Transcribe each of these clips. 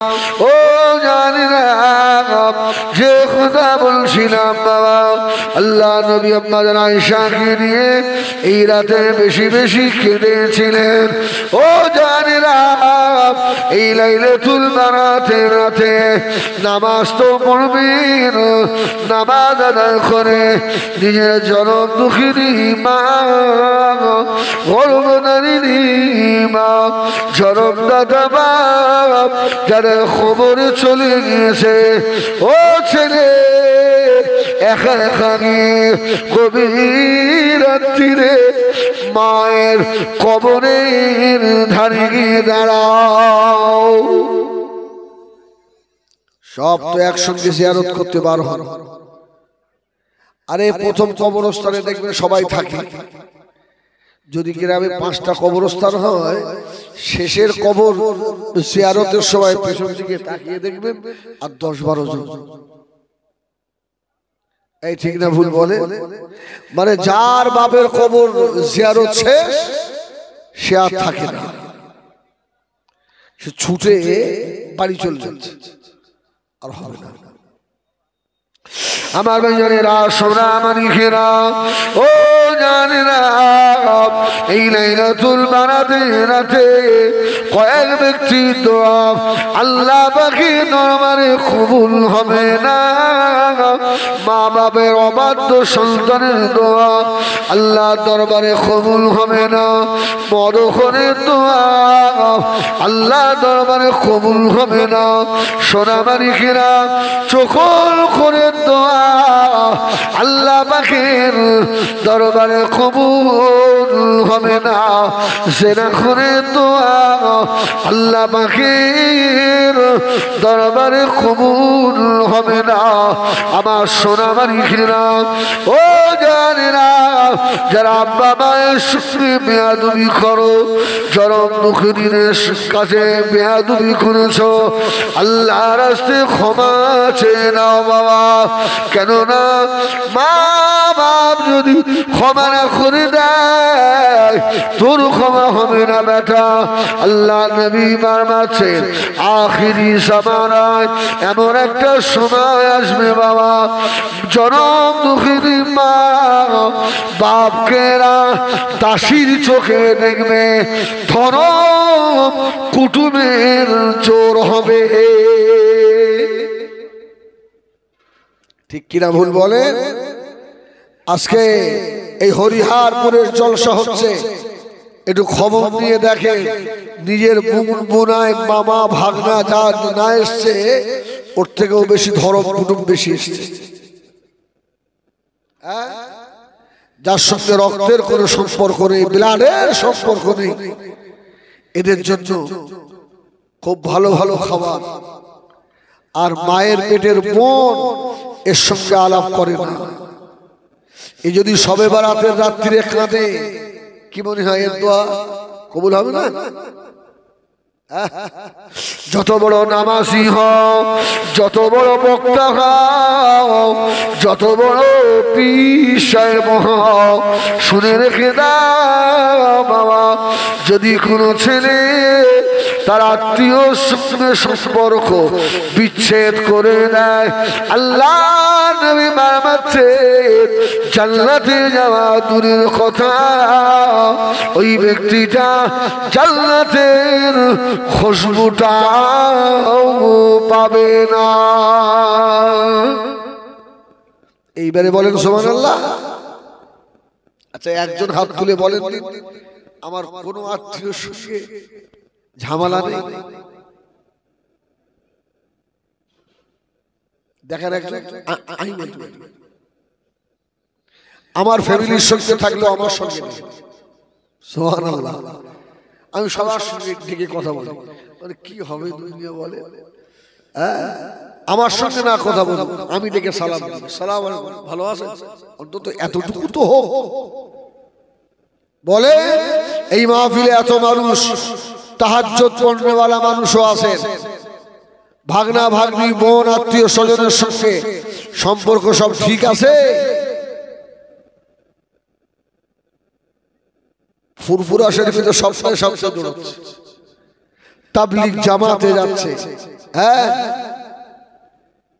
ও জানি না যে কথা বলছিলাম বাবা, আল্লাহ নবী আম্মা আয়েশাকে নিয়ে এই রাতে বেশি বেশি কেঁদেছিলেন। ও জানি না এই লাইলাতুল বারাতে রাতে নামাজ তো পড়বেন, নামাজ আদায় করে নিজের জনম দুঃখিনী মা, গর্ভধারিণী মা, জনমদাতা বাপ যারা খবরে চলে গিয়েছে, ও ছেলে একা একা গভীর রাত্রিরে মায়ের কবরের ধারে গিয়ে দাঁড়াও। সব তো একসঙ্গে জিয়ারত করতে বার হন। আরে প্রথম কবরস্থানে দেখবেন সবাই থাকে। যদি গ্রামে 5টা কবরস্থান হয়, শেষের কবর জিয়ারতের সময় পেছন দিকে তাকিয়ে দেখবেন আর 10-12 জন। এই ঠিক না ভুল বলে? মানে যার বাপের কবর জিয়ারত শেষ, সে আর থাকে না, সে ছুটে বাড়ি চলে যাচ্ছে, আর হবে না। আমার ভাইজানেরা, সোনা মানিকেরা, ও জানে না এই লাইলাতুল বারাতে রাতে কয়েক ব্যক্তি দোয়া আল্লাহ পাকের দরবারে কবুল হবে না। মা বাপের অবাধ্য সন্তানের দোয়া আল্লাহ দরবারে কবুল হবে না। মরহুমের দোয়া আল্লাহ দরবারে কবুল হবে না। সোনা মানিকেরা, চোখল করে দোয়া আল্লাহ পাকের দরবারে কবুল হবে না। জেনা করে দোয়া আল্লাহ পাকের দরবারে কবুল হবে না। আমার সোনা মানিকেরা, ও জানে না যারা আব্বা মায়ের সঙ্গে বেয়াদবি করো, জনম দুঃখিনীর কাছে বেয়াদবি করেছো, আল্লাহর রাস্তায় ক্ষমা চেয়ে নাও বাবা। কেননা মা বাপ যদি ক্ষমা না করে দেয়, তোর ক্ষমা হবে না বেটা। আল্লাহ নবী মারমাছেন আখিরি জামানায় এমন একটা সময় আসবে বাবা, জনম দুঃখিনী মা বাপকেরা দাসীর চোখে দেখবে, ধরম কুটুমের জোর হবে। ঠিক কিনা ভুল বলে? আজকে এই হরিহারপুরের জলসা হচ্ছে, একটু খবর নিয়ে দেখে নিজের বোনায় মামা ভাগনা যা না এসছে, ওর থেকেও বেশি ধরম কুটুম বেশি এসছে। যার সঙ্গে রক্তের কোনো সম্পর্ক নেই, ব্লাডের সম্পর্ক নেই, এদের জন্য খুব ভালো ভালো খাবার। আর মায়ের পেটের বোন এর সঙ্গে আলাপ করে না। এই যদি সবে বারাতের রাত্রিরে কাঁদে, কি মনে হয় এর দোয়া কবুল হবে না? যত বড় নামাজি হও, যত বড় বক্তা হও, যত বড় পীর সাহেব হও, শুনে রেখে দাও বাবা, যদি কোনো ছেলে তার আত্মীয় সঙ্গে সম্পর্ক বিচ্ছেদ করে দেয়, আল্লাহ নবী মারমাচ্ছেন জান্নাতে যাওয়া দূরের কথা, ওই ব্যক্তিটা জান্নাতের খুশবুটাও পাবে না। এইবারে বলেন সুবহানাল্লাহ। আচ্ছা, একজন হাত তুলে বলেন আমার কোনো আত্মীয়র সঙ্গে ঝামেলা নেই? দেখেন একজন, আমার ফ্যামিলির সঙ্গে থাকলেও আমার সঙ্গে নেই। সুবহানাল্লাহ। আমি সবার সঙ্গে ডেকে কথা বলি, মানে কি হবে দুনিয়া বলে। আমার সঙ্গে না কথা বলবো, আমি ডেকে সালাম দিই, সালাম আলাইকুম, ভালো আছেন, অন্তত এতটুকু তো হোক। বলে এই মাহফিলে এত মানুষ, তাহাজ্জুদ পড়নেওয়ালা মানুষও আছেন, ভাগনা ভাগ্নি বোন আত্মীয় স্বজনের সঙ্গে সম্পর্ক সব ঠিক আছে? ফুরফুরা শরীফে তো সবসময় সবচেয়ে দৌড়াচ্ছে, তাবলিগ জামাতে যাচ্ছে, হ্যাঁ,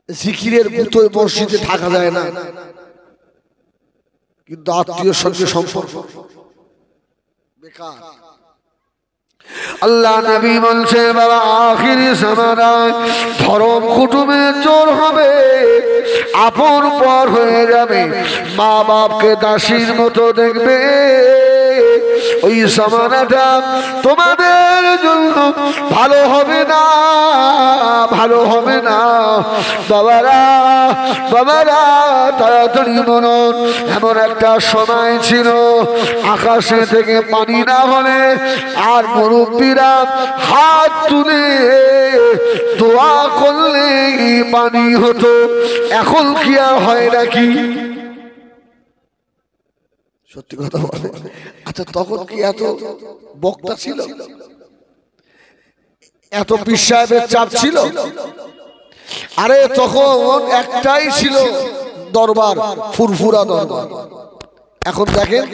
জিকিরের গুতোয় মসজিদে থাকা যায় না, কিন্তু আত্মীয়র সঙ্গে সম্পর্ক বেকার। আল্লাহ নবী বলছে বাবা আখিরি জামানায় ধর্ম কুটুমের জোর হবে, আপন পর হয়ে যাবে, মা বাপকে দাসীর মতো দেখবে। ওই জামানাটা তোমাদের জন্য ভালো হবে না, ভালো হবে না। বাবারা বাবারা তাড়াতাড়ি মনন, এমন একটা সময় ছিল আকাশে থেকে পানি না হলে আর মুরব্বীরা হাত তুলে দোয়া করলে পানি হতো। এখন কি আর হয় নাকি? সত্যি কথা বলে। আচ্ছা তখন কি এত বক্তা ছিল, এত পীর সাহেবের চাপ ছিল? আরে তখন একটাই ছিল দরবার, ফুরফুরা দরবার। এখন দেখেন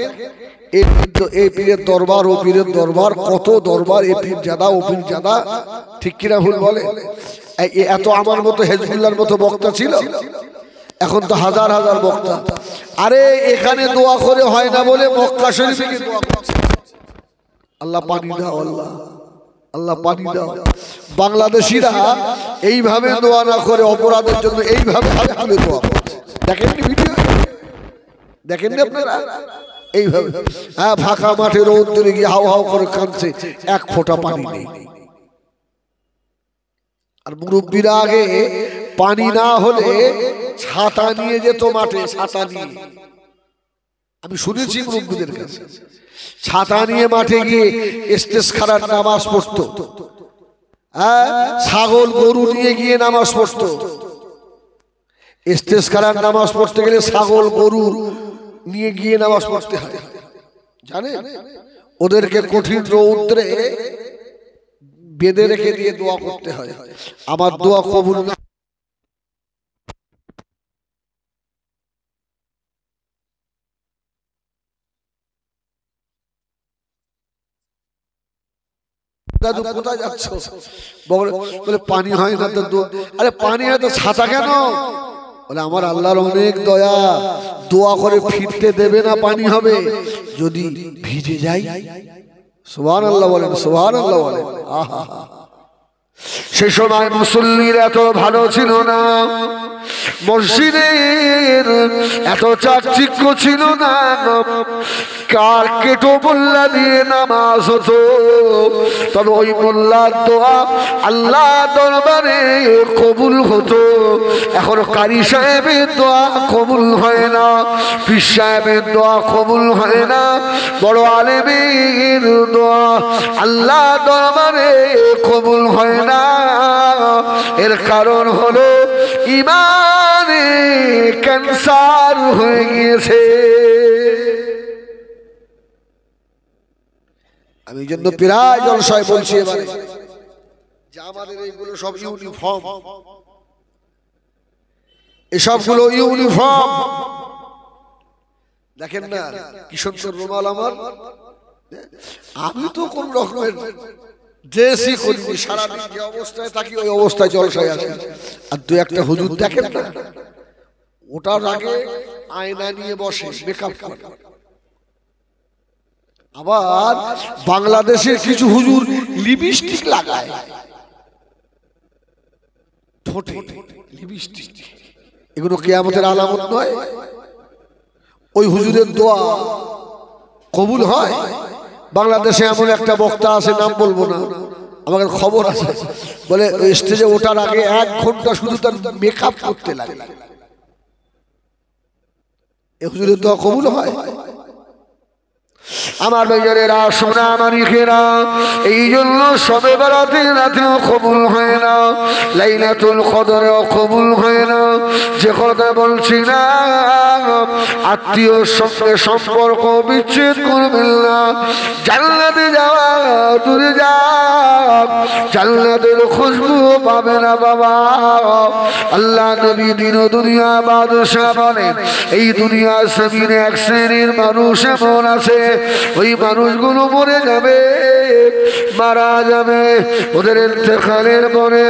এই পীরের দরবার ও পীরের দরবার, কত দরবার, এ পীর জাদা ও পীর জাদা, ঠিক কিনা ভুল বলে? এত আমার মতো হেজবুল্লাহর মতো বক্তা ছিল? এখন তো হাজার হাজার বক্তা। আরে এখানে দোয়া করে হয় না বলে মক্কা শরীফে গিয়ে দোয়া করছে, আল্লাহ পানি দাও, আল্লাহ আল্লাহ পানি দাও। বাংলাদেশিরা এইভাবে দোয়া না করে অপরাধের জন্য এইভাবে হাত তুলে দোয়া করছে। দেখেননি ভিডিও? দেখেননি আপনারা? এইভাবে হ্যাঁ, ফাঁকা মাঠে রৌদ্রে গিয়ে হাও হাও করে কাঁদছে, এক ফোঁটা পানি নেই। আর মুরব্বীরা আগে পানি না হলে ছাতা নিয়ে যেত মাঠে, ছাতা নিয়ে। আমি শুনেছি মুরব্বীদের কাছে, ছাতা নিয়ে মাঠে গিয়ে ইস্তেসখারার নামাজ পড়তো। হ্যাঁ, ছাগল গরু নিয়ে গিয়ে নামাজ পড়তো। ইস্তেসখারার নামাজ পড়তে গেলে ছাগল গরু নিয়ে গিয়ে নামাজ পড়তে হয়, জানেন? ওদেরকে কঠিন রৌদ্রে বেঁধে রেখে দিয়ে দোয়া করতে হয়, আমার দোয়া কবুল না। দাদু কোথায় যাচ্ছ? বলে পানি হয় না তো। আরে পানি হয় তো ছাতা কেন? বলে আমার আল্লাহর অনেক দয়া, দোয়া করে ফিরতে দেবে না, পানি হবে যদি ভিজে যাই। সুবহানাল্লাহ বলেন, সুবহানাল্লাহ বলেন। আহা, সে সময় মুসল্লির এত ভালো ছিল না, মসজিদের এত চাকচিক্য ছিল না, কার কেটো মোল্লা দিয়ে নামাজ হতো। তবে ওই মোল্লার দোয়া আল্লাহ দরবারে কবুল হতো। এখন কারি সাহেবের দোয়া কবুল হয় না, পীর সাহেবের দোয়া কবুল হয় না, বড় আলেমের দোয়া আল্লাহ দরবারে কবুল হয় না। এর কারণ হলো ইমানে ক্যান্সার হয়ে গিয়েছে। আমি জন্য প্রায় জলসায় বলছি এবারে যে আমাদের এইগুলো সব ইউনিফর্ম, এসবগুলো ইউনিফর্ম। দেখেন না কি সুন্দর রুমাল আমার, আমি তো কোন রকমের ড্রেসই করিনি, সারাদিন যে অবস্থায় থাকি ওই অবস্থায় জলসায় আসি। আর দু একটা হুজুর দেখেন না, ওটার আগে আয়না নিয়ে বসে মেকআপ করে। আবার বাংলাদেশের কিছু হুজুর লিপস্টিক লাগায় ঠোঁটে, লিপস্টিক। এগুলো কিয়ামতের আলামত নয়? ওই হুজুরের দোয়া কবুল হয়? বাংলাদেশে এমন একটা বক্তা আছে, নাম বলবো না, আমাদের খবর আছে, বলে স্টেজে ওঠার আগে 1 ঘন্টা শুধু তার মেকআপ করতে লাগে। এই হুজুরের দোয়া কবুল হয়? আমার ভাইয়েরা, সোনা মানিকেরা, এই জন্য শবে বরাতের রাতেও কবুল হয় না, লাইলাতুল কদরেও কবুল হয় না। যে কথা বলছি না, আত্মীয়র সঙ্গে সম্পর্ক বিচ্ছেদ করবেন না। জান্নাতে যাওয়া দূরে যান, জান্নাতের খুশবু পাবে না বাবা। আল্লাহ নবী দিন ও দুনিয়া বাদশাহ বলেন, এই দুনিয়া জমিনে এক শ্রেণীর মানুষ এমন আছে, ওই মানুষগুলো মরে যাবে, মারা যাবে, ওদের ইন্তেকালের পরে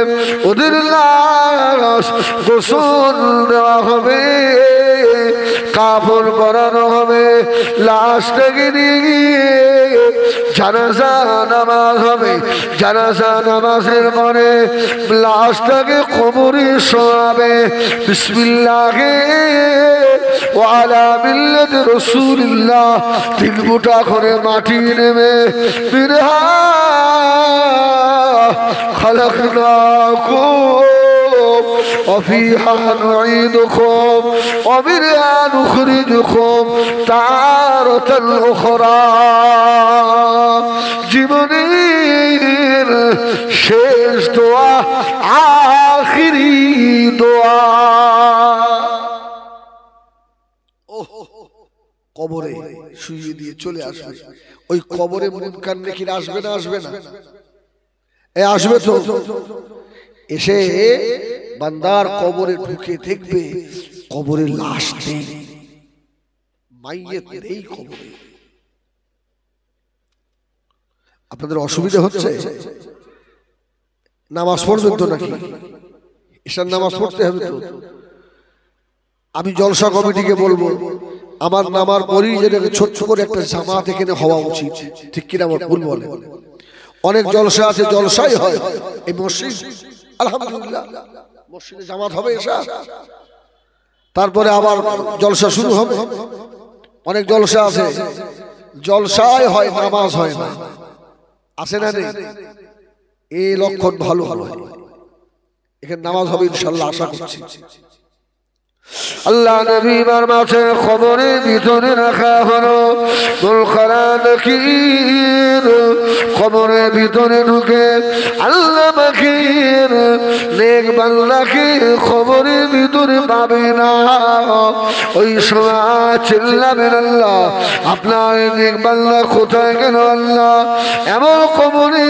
ওদের লাশ গোসল দেওয়া হবে, কাপড় পরানো হবে, লাশটাকে নিয়ে গিয়ে জানাজা নামাজ হবে। জানাজা নামাজের পরে লাশটাকে কবরে শোয়াবে। বিসমিল্লাহে ওয়া আলা মিল্লাতি রাসূলিল্লাহ, 3 মুঠা করে মাটি নেবে। বিরহা খালাকনাকুম وفيها نعيدكم ومنها نخرجكم تارة أخرى। জীবনের শেষ দোয়া, আখিরি দোয়া। কবরে শুইয়ে দিয়ে চলে আসবে। ওই কবরে মুনকার নাকির আসবে না? আসবে না? আসবে তো। এসে বান্দার কবরে ঢুকে দেখবে কবরে লাশ নেই, মাইয়িত নেই কবরে। আপনাদের অসুবিধা হচ্ছে? নামাজ পড়বেন তো নাকি? ঈশার নামাজ পড়তে হবে তো। আমি জলসা কমিটিকে বলবো, আমার নামার পরই যেটাকে ছোট্ট করে একটা জামাত এখানে হওয়া উচিত, ঠিক কিনা ভুল বলে? অনেক জলসা আছে, জলসাই হয় এই মসজিদ, আলহামদুলিল্লাহ মসজিদে জামাত হবে এসা, তারপরে আবার জলসা শুরু হবে। অনেক জলসা আছে জলসাই হয়, নামাজ হয় না, আছে না নেই? এই লক্ষণ ভালো ভালো হয়। এখানে নামাজ হবে ইনশাআল্লাহ, আশা করছি। আল্লাহ নবী মাঝে কবরের ভিতরে রাখা হলো মুনকার কবরের ভিতরে ঢুকে আল্লাহ পাকের নেক বান্দাকে কবরের ভিতরে পাবে না। ওই সময় চিল্লাবেন, আল্লাহ আপনার নেক বান্দা কোথায় গেল? আল্লাহ এমন কবরে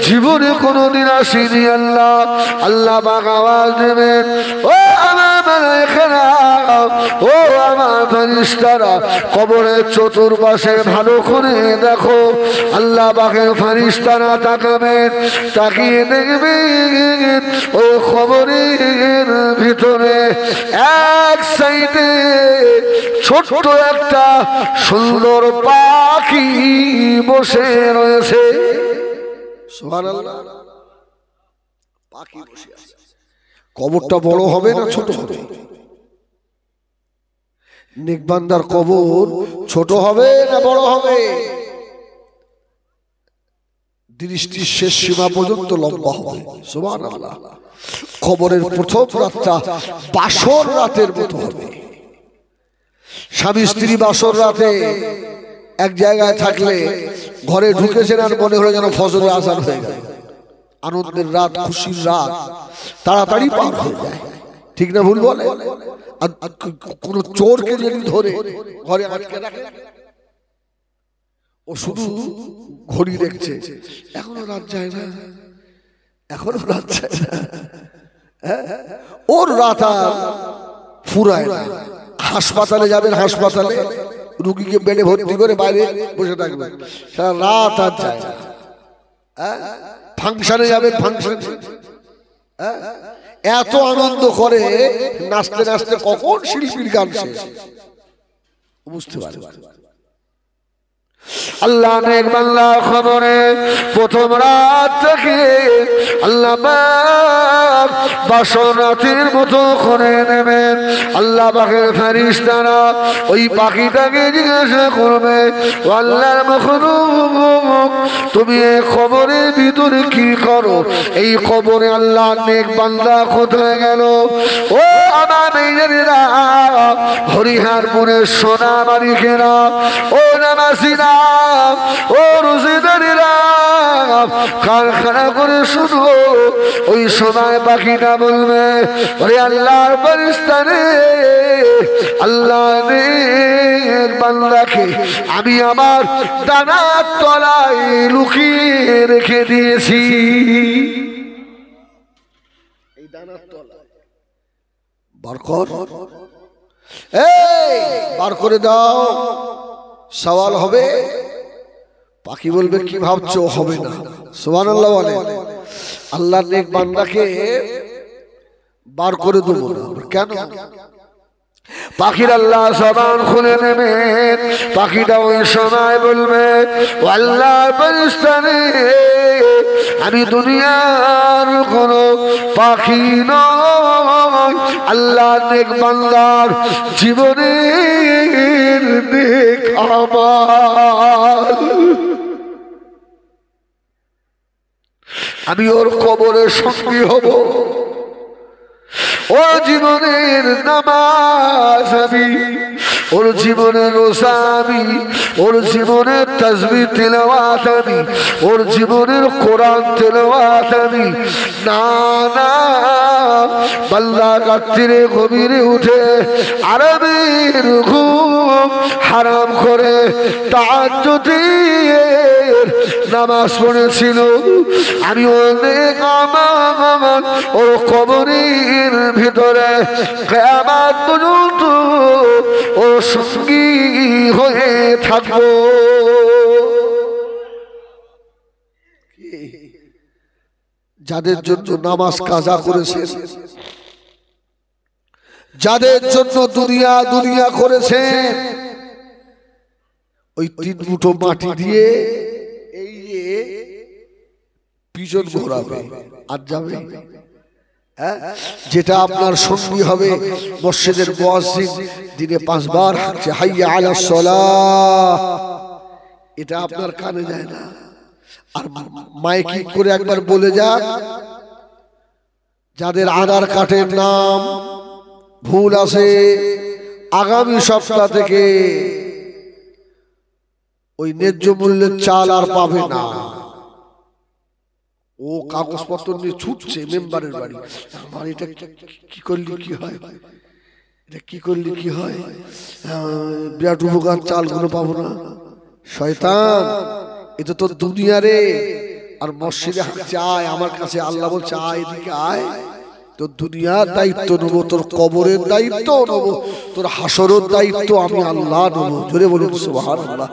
জীবনে কোনোদিন আসেনি আল্লাহ। আল্লাহ পাক আওয়াজ দেবেন, ও আমার মালায়েকেরা, ও আমার ফেরেশতারা, কবরের চতুর্পাশে ভালো করে দেখো। আল্লাহ পাকের ফেরেশতারা তাকাবেন, তাকিয়ে দেখবেন ওই কবরের ভিতরে এক সাইডে ছোট্ট একটা সুন্দর পাখি বসে রয়েছে। সুবহানাল্লাহ, পাখি বসে আছে। কবরটা বড় হবে না ছোট হবে? নেক বান্দার কবর ছোট হবে না বড় হবে? দৃষ্টির শেষ সীমা পর্যন্ত লম্বা হবে। সুবহানাল্লাহ। কবরের প্রথম রাতটা বাসর রাতের মতো হবে। স্বামী স্ত্রী বাসর রাতে এক জায়গায় থাকলে ঘরে ঢুকেছেন আর মনে হলো যেন ফজরের আযান হয়ে গেল। আনন্দের রাত, খুশির রাত তাড়াতাড়ি পার হয়ে যায়, ঠিক না ভুল বলে? কোন চোরকে যদি ধরে ঘরে আটকে রাখে, ও শুধু ঘড়ি দেখছে, এখনো রাত যায় না, এখনো রাত যায় না। ওর রাত আর ফুরায় না। হাসপাতালে যাবেন, হাসপাতালে রুগীকে বেডে ভর্তি করে বাইরে বসে থাকবেন, সারা রাত আর যায় না। ফাংশনে যাবেন, ফাংশন এত আনন্দ করে নাচতে নাচতে কখন শিল্পীর গান শেষ বুঝতে পারে। আল্লাহ নেক বান্দা খবরে প্রথম রাত থেকে আল্লাহ পাক বাসর রাতের মতো করে নেবেন। আল্লাহ পাকের ফেরেশতারা ওই পাখিটাকে জিজ্ঞাসা করবে, ও আল্লাহর মাখলুক, তুমি এই কবরের ভিতরে কি করো? এই কবরে আল্লাহ নেক বান্দা কোথায় গেল? ও আমার মেয়েরা, হরিহরপুরের সোনা মালিকেরা, ও নামাজিরা, ও রোজেদারেরা, কারখানা করে শুনো। ওই সময় পাখিটা বলবে, ওরে আল্লাহর ফেরেশতারে, আল্লাহর বান্দাকে আমি আমার ডানার তলায় লুকিয়ে রেখে দিয়েছি। এই ডানার তলায় বার কর, এই বার করে দাও, সওয়াল হবে। পাখি বলবে, কি ভাবছো? হবে না। সুবহানাল্লাহ বলে। আল্লাহর নেক বান্দাকে বার করে দেবো না। কেন? পাখির আল্লাহ জবান খুলে নেবেন, পাখিটা ওই সময় বলবে আল্লাহ ফেরেশতারে আমি দুনিয়ার কোন পাখি নয়, আল্লাহ নেক বান্দার জীবনের নেক আমাল আমি ওর কবরের সঙ্গী হব, ও জীবনের নামাজ আমি, ওর জীবনের রোজা আমি, ওর জীবনের তাসবিহ তিলাওয়াত আমি, ওর জীবনের কোরআন তিলাওয়াত আমি। না না, বান্দা রাত্রিরে গভীরে উঠে আরামের ঘুম হারাম করে তাহাজ্জুদের নামাজ পড়েছিল, আমি অনেক আমার ওর কবরের ভিতরে কিয়ামত পর্যন্ত ও সঙ্গী হয়ে থাকবো। যাদের জন্য নামাজ কাজা করেছেন, যাদের জন্য দুনিয়া দুনিয়া করেছেন, ওই 3 মুঠো মাটি দিয়ে এই যে পিছন ঘোরাবে আর যাবে, যেটা আপনার সঙ্গী হবে মসজিদের মুয়াজ্জিন দিনে 5 বার হাইয়া আলাস সালাহ, এটা আপনার কানে যায় না। আর মাইকিং করে একবার বলে যাক, যাদের আধার কার্ডের নাম ভুল আছে আগামী সপ্তাহ থেকে ওই ন্যায্য মূল্যের চাল আর পাবে না। ও কাগজপত্র নিয়ে ছুটছে মেম্বারের বাড়ি, আমার এটা কি করলি কি হয়, এটা কি করলি কি হয়, বিরাট উপকার, চালগুলো পাবো না। শয়তান, এটা তো দুনিয়া রে। আর মসজিদে হাঁটছে আয় আমার কাছে, আল্লাহ বলছে আয় এদিকে আয়, তোর দুনিয়ার দায়িত্ব নেবো, তোর কবরের দায়িত্ব নেবো, তোর হাসরের দায়িত্ব আমি আল্লাহ নেবো। জোরে বলুন সুবহানাল্লাহ।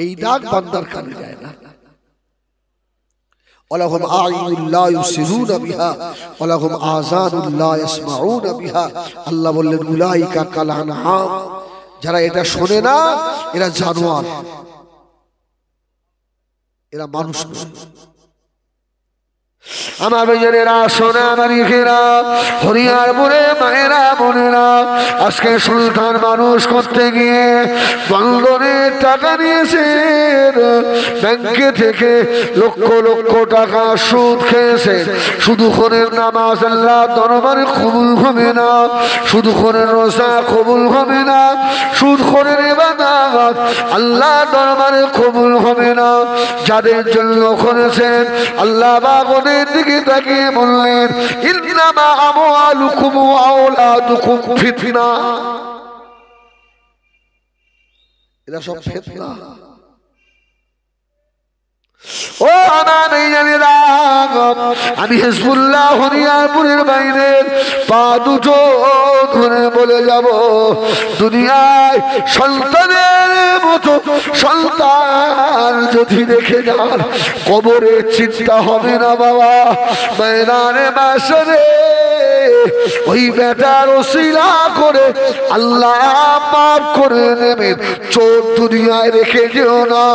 এই ডাক বান্দার কানে যায় না। ওয়ালাহুম আ'ইনুন লা ইউসিরুনা বিহা ওয়ালাহুম আযানুন লা ইয়াসমাউনা বিহা। আল্লাহ বললেন উলাইকা কাল আনআম, যারা এটা শোনে না এরা জানোয়ার, এরা মানুষ নয়। আমার ভাইয়েরা, সোনা মানিকেরা, হরিয়ারপুরে মায়েরা বোনেরা, আজকে সুলতান মানুষ করতে গিয়ে বন্ধনে টাকা নিয়েছেন, ব্যাংকে থেকে লক্ষ লক্ষ টাকা সুদ খেয়েছেন। শুধু খোরের নামাজ আল্লাহ দরবারে কবুল হবে না, শুধু খোরের রোজা কবুল হবে না, সুদ খোরের ইবাদত আল্লাহ দরবারে কবুল হবে না। যাদের জন্য করেছেন আল্লাহ বাবনে দিকে তাকিয়ে বললেন ইন্নামা আমওয়ালুকুম ওয়া আওলাদুকুম ফিতনা, এরা সব ফিতনা। ও আমার ভাইজানেরা, আমি হিজবুল্লাহ হরিয়ারপুরের বাইরে পা দুটো ধরে বলে যাব, দুনিয়ায় সন্তানের মতো সন্তান যদি রেখে যান কবরে চিন্তা হবে না বাবা। ময়দানে মাশরে ওই বেটার ওসিলা করে আল্লাহ মাফ করে নেবেন। চোর দুনিয়ায় রেখে যেও না,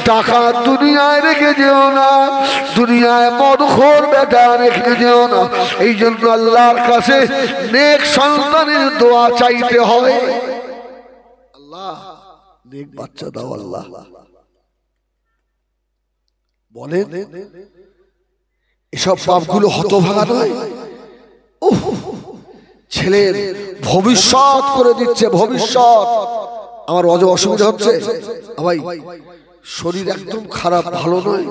ডাকাত দুনিয়ায় রেখে যেও না, দুনিয়ায় মদখোর বেটা রেখে যেও না। এই জন্য আল্লাহর কাছে নেক সন্তানের দোয়া চাইতে হয়, আল্লাহ নেক বাচ্চা দাও। আল্লাহ বলেন এসব পাপগুলো হতভাগা নয়, ছেলের ভবিষ্যৎ করে দিচ্ছে। ভবিষ্যৎ আমার অসুবিধা হচ্ছে ভাই, শরীর একদম খারাপ, ভালো নয়,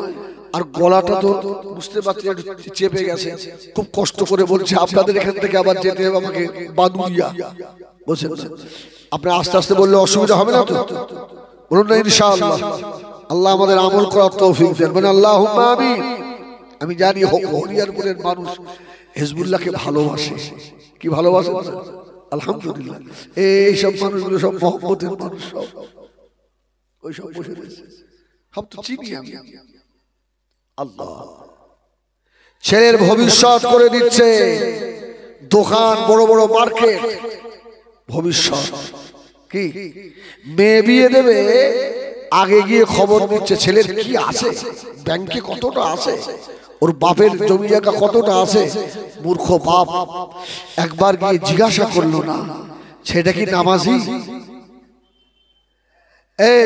আর গলাটা তো বুঝতে পারছি চেপে গেছে, খুব কষ্ট করে বলছে আপনাদের এখান থেকে আবার যেতে হবে আমাকে বাদুলিয়া, বুঝছেন না? আপনি আস্তে আস্তে বললে অসুবিধা হবে না তো? বলুন না ইনশাআল্লাহ। আল্লাহ আমাদের আমল করার তৌফিক দেন, বলেন আল্লাহুম্মা আমিন। আমি জানি হরিয়ারপুরের মানুষ হিজবুল্লাহকে ভালোবাসে, কি ভালোবাসে আলহামদুলিল্লাহ। এইসব মানুষগুলো সব মহব্বতের মানুষ, সব ওই সব বসে রয়েছে, সব তো চিনি আমি। আল্লাহ ছেলের ভবিষ্যৎ করে দিচ্ছে, দোকান, বড় বড় মার্কেট, ভবিষ্যৎ কি মেয়ে বিয়ে দেবে, আগে গিয়ে খবর নিচ্ছে ছেলের কি আছে, ব্যাংকে কতটা আছে, ওর বাপের জমি জায়গা কতটা আছে। মূর্খ বাপ একবার গিয়ে জিজ্ঞাসা করলো না ছেলেটা কি নামাজি,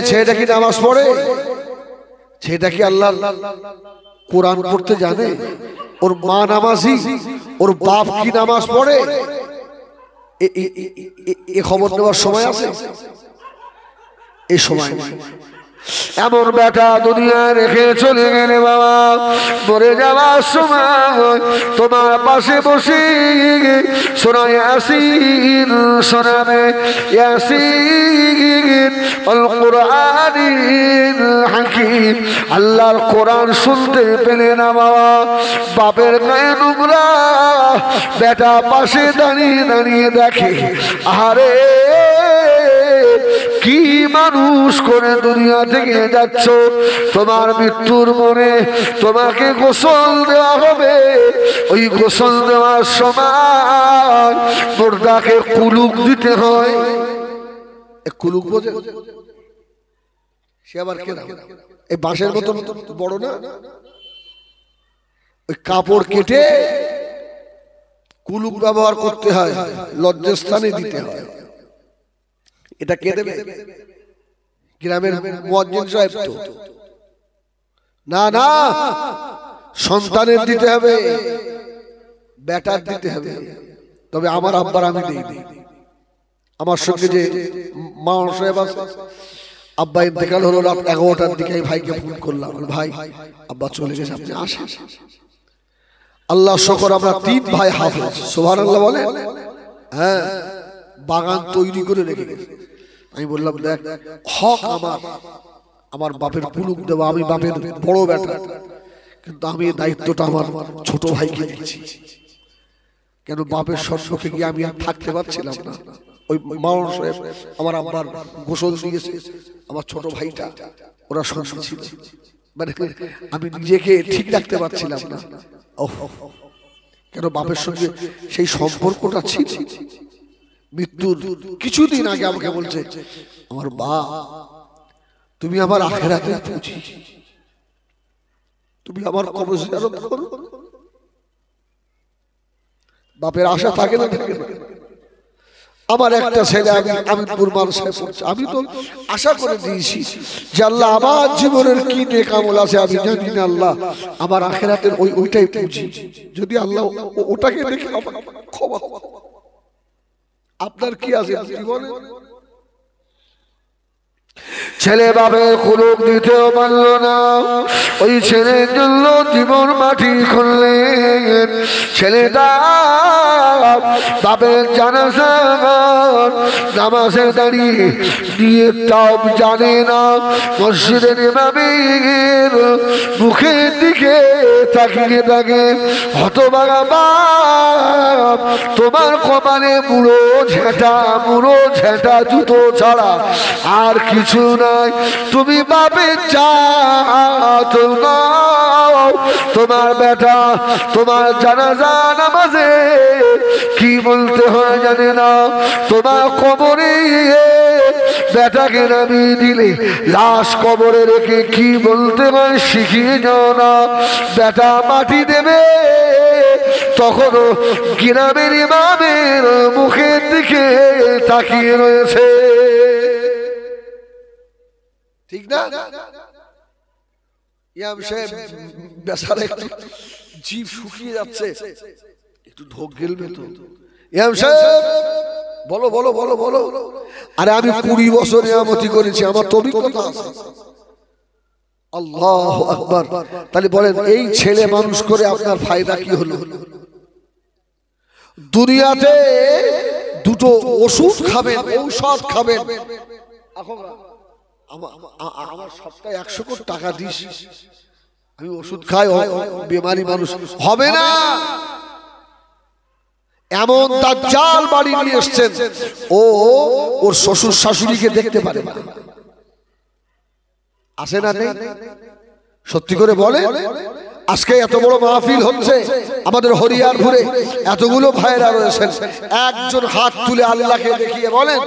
ছেলেটা কি নামাজ পড়ে, ছেলেটা কি আল্লাহ কোরআন পড়তে জানে, ওর মা নামাজি, ওর বাপ কি নামাজ পড়ে, এ খবর নেওয়ার সময় আছে? এই সময় নেই। এমন বেটা দুনিয়া রেখে চলে গেলে বাবা, মরে যাওয়ার সময় তোমার পাশে বসে শোনা ইয়াসিন শোনাবে, ইয়াসিন আল কুরআনিল হাকিম, আল্লাহর কোরআন শুনতে পেলে না বাবা, বাপের গায়ে নোংরা, বেটা পাশে দাঁড়িয়ে দাঁড়িয়ে দেখে আরে কি মানুষ করে দুনিয়া থেকে যাচ্ছ, তোমার মৃত্যুর মনে তোমাকে গোসল দেওয়া হবে, ওই গোসল দেওয়ার সময় মুর্দাকে কুলুক দিতে হয়। কুলুক বোঝে? সে আবার কেন এই বাঁশের মতো বড় না, ওই কাপড় কেটে কুলুক ব্যবহার করতে হয়, লজ্জাস্থানে দিতে হয়। এটা কে দেবে? গ্রামের মুয়াজ্জিন সাহেব তো না, না সন্তানের দিতে হবে, বেটার দিতে হবে। তবে আমার আব্বার আমি দেইনি। আমার সঙ্গে যে মা সাহেব আছে, আব্বা ইন্তেকাল হলো রাত 11টার দিকে, ভাইকে ফোন করলাম, ভাই আব্বা চলে গেছে, আপনি আসেন। আল্লাহ শুকর আমরা 3 ভাই হাফেজ, সুবহানাল্লাহ বলে। হ্যাঁ, বাগান তৈরি করে রেখে গেছে। আমি বললাম দেখ, হক আমার বাপের কুলুক দেওয়া, আমি বাপের বড় বেটা, কিন্তু আমি এই দায়িত্বটা আমার ছোট ভাইকে দিচ্ছি। কেন বাপের সম্মুখে গিয়ে আমি আর থাকতে পারছিলাম না। ওই মাওলানা সাহেব আমার আব্বার গোসল দিয়েছে, আমার ছোট ভাইটা, ওরা সঙ্গে ছিল, মানে আমি নিজেকে ঠিক রাখতে পারছিলাম না। কেন বাপের সঙ্গে সেই সম্পর্কটা ছিল। মৃত্যুর কিছুদিন আগে আমাকে বলছে, আমার বাপ তুমি আমার আখিরাতের পুঁজি, তুমি আমার কবর জিয়ারত করো। বাপের আশা থাকে না, থাকে না। আমার একটা ছেলে, আমি মাদ্রাসায় পড়ছি, আমি তো আশা করে দিয়েছি যে আল্লাহ আমার জীবনের কি নেক আমল আছে আমি জানি না, আল্লাহ আমার আখিরাতের ওইটাই পুঁজি, যদি আল্লাহ ওটাকে দেখে আমার ক্ষমা। আপনার কি আছে জীবনে? ছেলে বাপের কুলুক দিতেও পারল না, ওই ছেলের জন্য জীবন মাটি খুললেন। ছেলেটা বাপের জানাজা নামাজে দাঁড়িয়ে নিয়ে তাও জানে না, মসজিদের ইমামের মুখের দিকে তাকিয়ে থাকে, হতভাগা বাপ তোমার কপালে মুড়ো ঝেঁটা জুতো ছাড়া আর কিছু নাই, তুমি বাপের জাত নাও। তোমার বেটা তোমার জানাজা নামাজে কি বলতে হয় জানে না, তোমার কবরে বেটাকে নামিয়ে দিলে লাশ কবরে রেখে কি বলতে হয় শিখিয়ে যাও না। বেটা মাটি দেবে তখনও গ্রামের ইমামের মুখের দিকে তাকিয়ে রয়েছে, ঠিক না? ইমাম সাহেব বেচারা একটু জিভ শুকিয়ে যাচ্ছে, একটু ঢোক গেলবে তো। ইমাম সাহেব বলো বলো বলো বলো। আরে আমি 20 বছর ইমামতি করেছি, আমার তো অভিজ্ঞতা আছে। আল্লাহু আকবার। তাহলে বলেন এই ছেলে মানুষ করে আপনার ফায়দা কি হলো? দুনিয়াতে দুটো ওষুধ খাবেন, ঔষধ খাবেন। আমার সপ্তাহে 100 কোটি টাকা দিস, আমি ওষুধ খাই, বেমারি মানুষ হবে না। এমন দাজ্জাল বাড়ি নিয়ে এসেছেন, ওর শ্বশুর শাশুড়িকে দেখতে পারে না। আসে না? নেই? সত্যি করে বলে আজকে এত বড় মাহফিল হচ্ছে আমাদের হরিয়ারপুরে, এতগুলো ভাইরা রয়েছেন, একজন হাত তুলে আল্লাহকে দেখিয়ে বলেন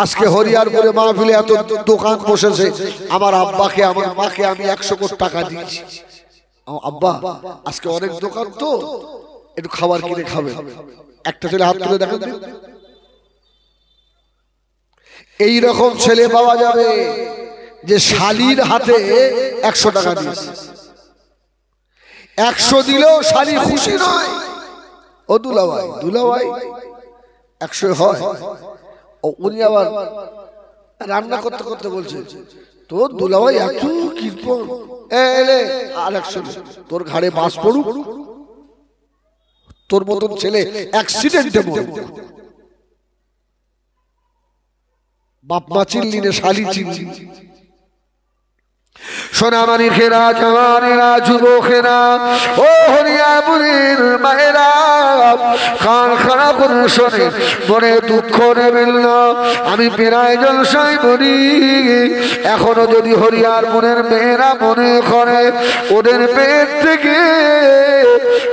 আজকে হরিয়ারপুরে মাহফিলে এত দোকান বসেছে, আমার আব্বাকে আমার মাকে আমি 100 কোটি টাকা দিয়েছি। আব্বা আজকে অনেক দোকান তো একটু খাবার কিনে খাবে, একটা ছেলে হাত তুলে দেখেন। এই রকম ছেলে পাওয়া যাবে যে শালির হাতে 100 টাকা দিয়েছে, 100 দিলেও শালি খুশি নয়। ও দুলাভাই দুলাভাই 100 হয়, ও উনি আবার রান্না করতে করতে বলছে তোর দুলাভাই এত কৃপণ, এলে আর 100, তোর ঘাড়ে বাস পড়ুক, তোর মতন ছেলে অ্যাক্সিডেন্টে মরুক। বাপ মা চিনলি না, শালি চিনলি। সোনামানিকেরা, জওয়ানেরা, যুবকেরা, ও হরিয়ারপুরের মায়েরা, কান খাড়া করে শোনে, মনে দুঃখ নেবেন না। আমি প্রায় জলসায় বলি, এখনো যদি হরিয়ারপুরের মেয়েরা মনে করে ওদের পেট থেকে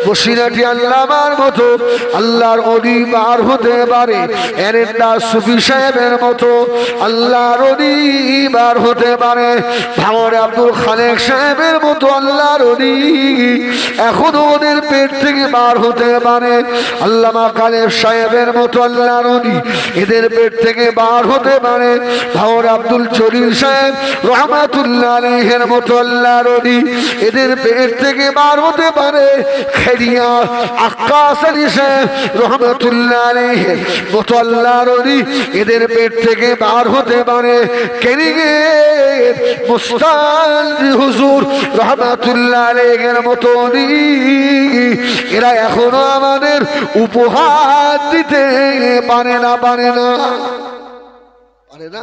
বসিরাটি আল্লামার মতো আল্লাহর অলি বার হতে পারে, এরেন্ডা সুফি সাহেবের মতো আল্লাহর অলি বার হতে পারে, ভাঙড়ে আব্দুল খালেক সাহেবের মতো আল্লাহর অলি এখনো ওদের পেট থেকে বার হতে পারে, আল্লামা কালেব সাহেবের মতো আল্লাহর অলি এদের পেট থেকে বার হতে পারে, ভাঙড়ে আব্দুল জলিল সাহেব রহমাতুল্লাহ আলাইহির মতো আল্লাহর অলি এদের পেট থেকে বার হতে পারে, খেরিয়া আক্কাস আলী সাহেব রহমাতুল্লাহ আলাইহির মতো আল্লাহর অলি এদের পেট থেকে বার হতে পারে, কেরিগের মুস্তানজি হুজুর রহমাতুল্লাহ আলাইহির মতো অলি এরা এখনো আমাদের উপহার দিতে পারে না, পারে না, পারে না।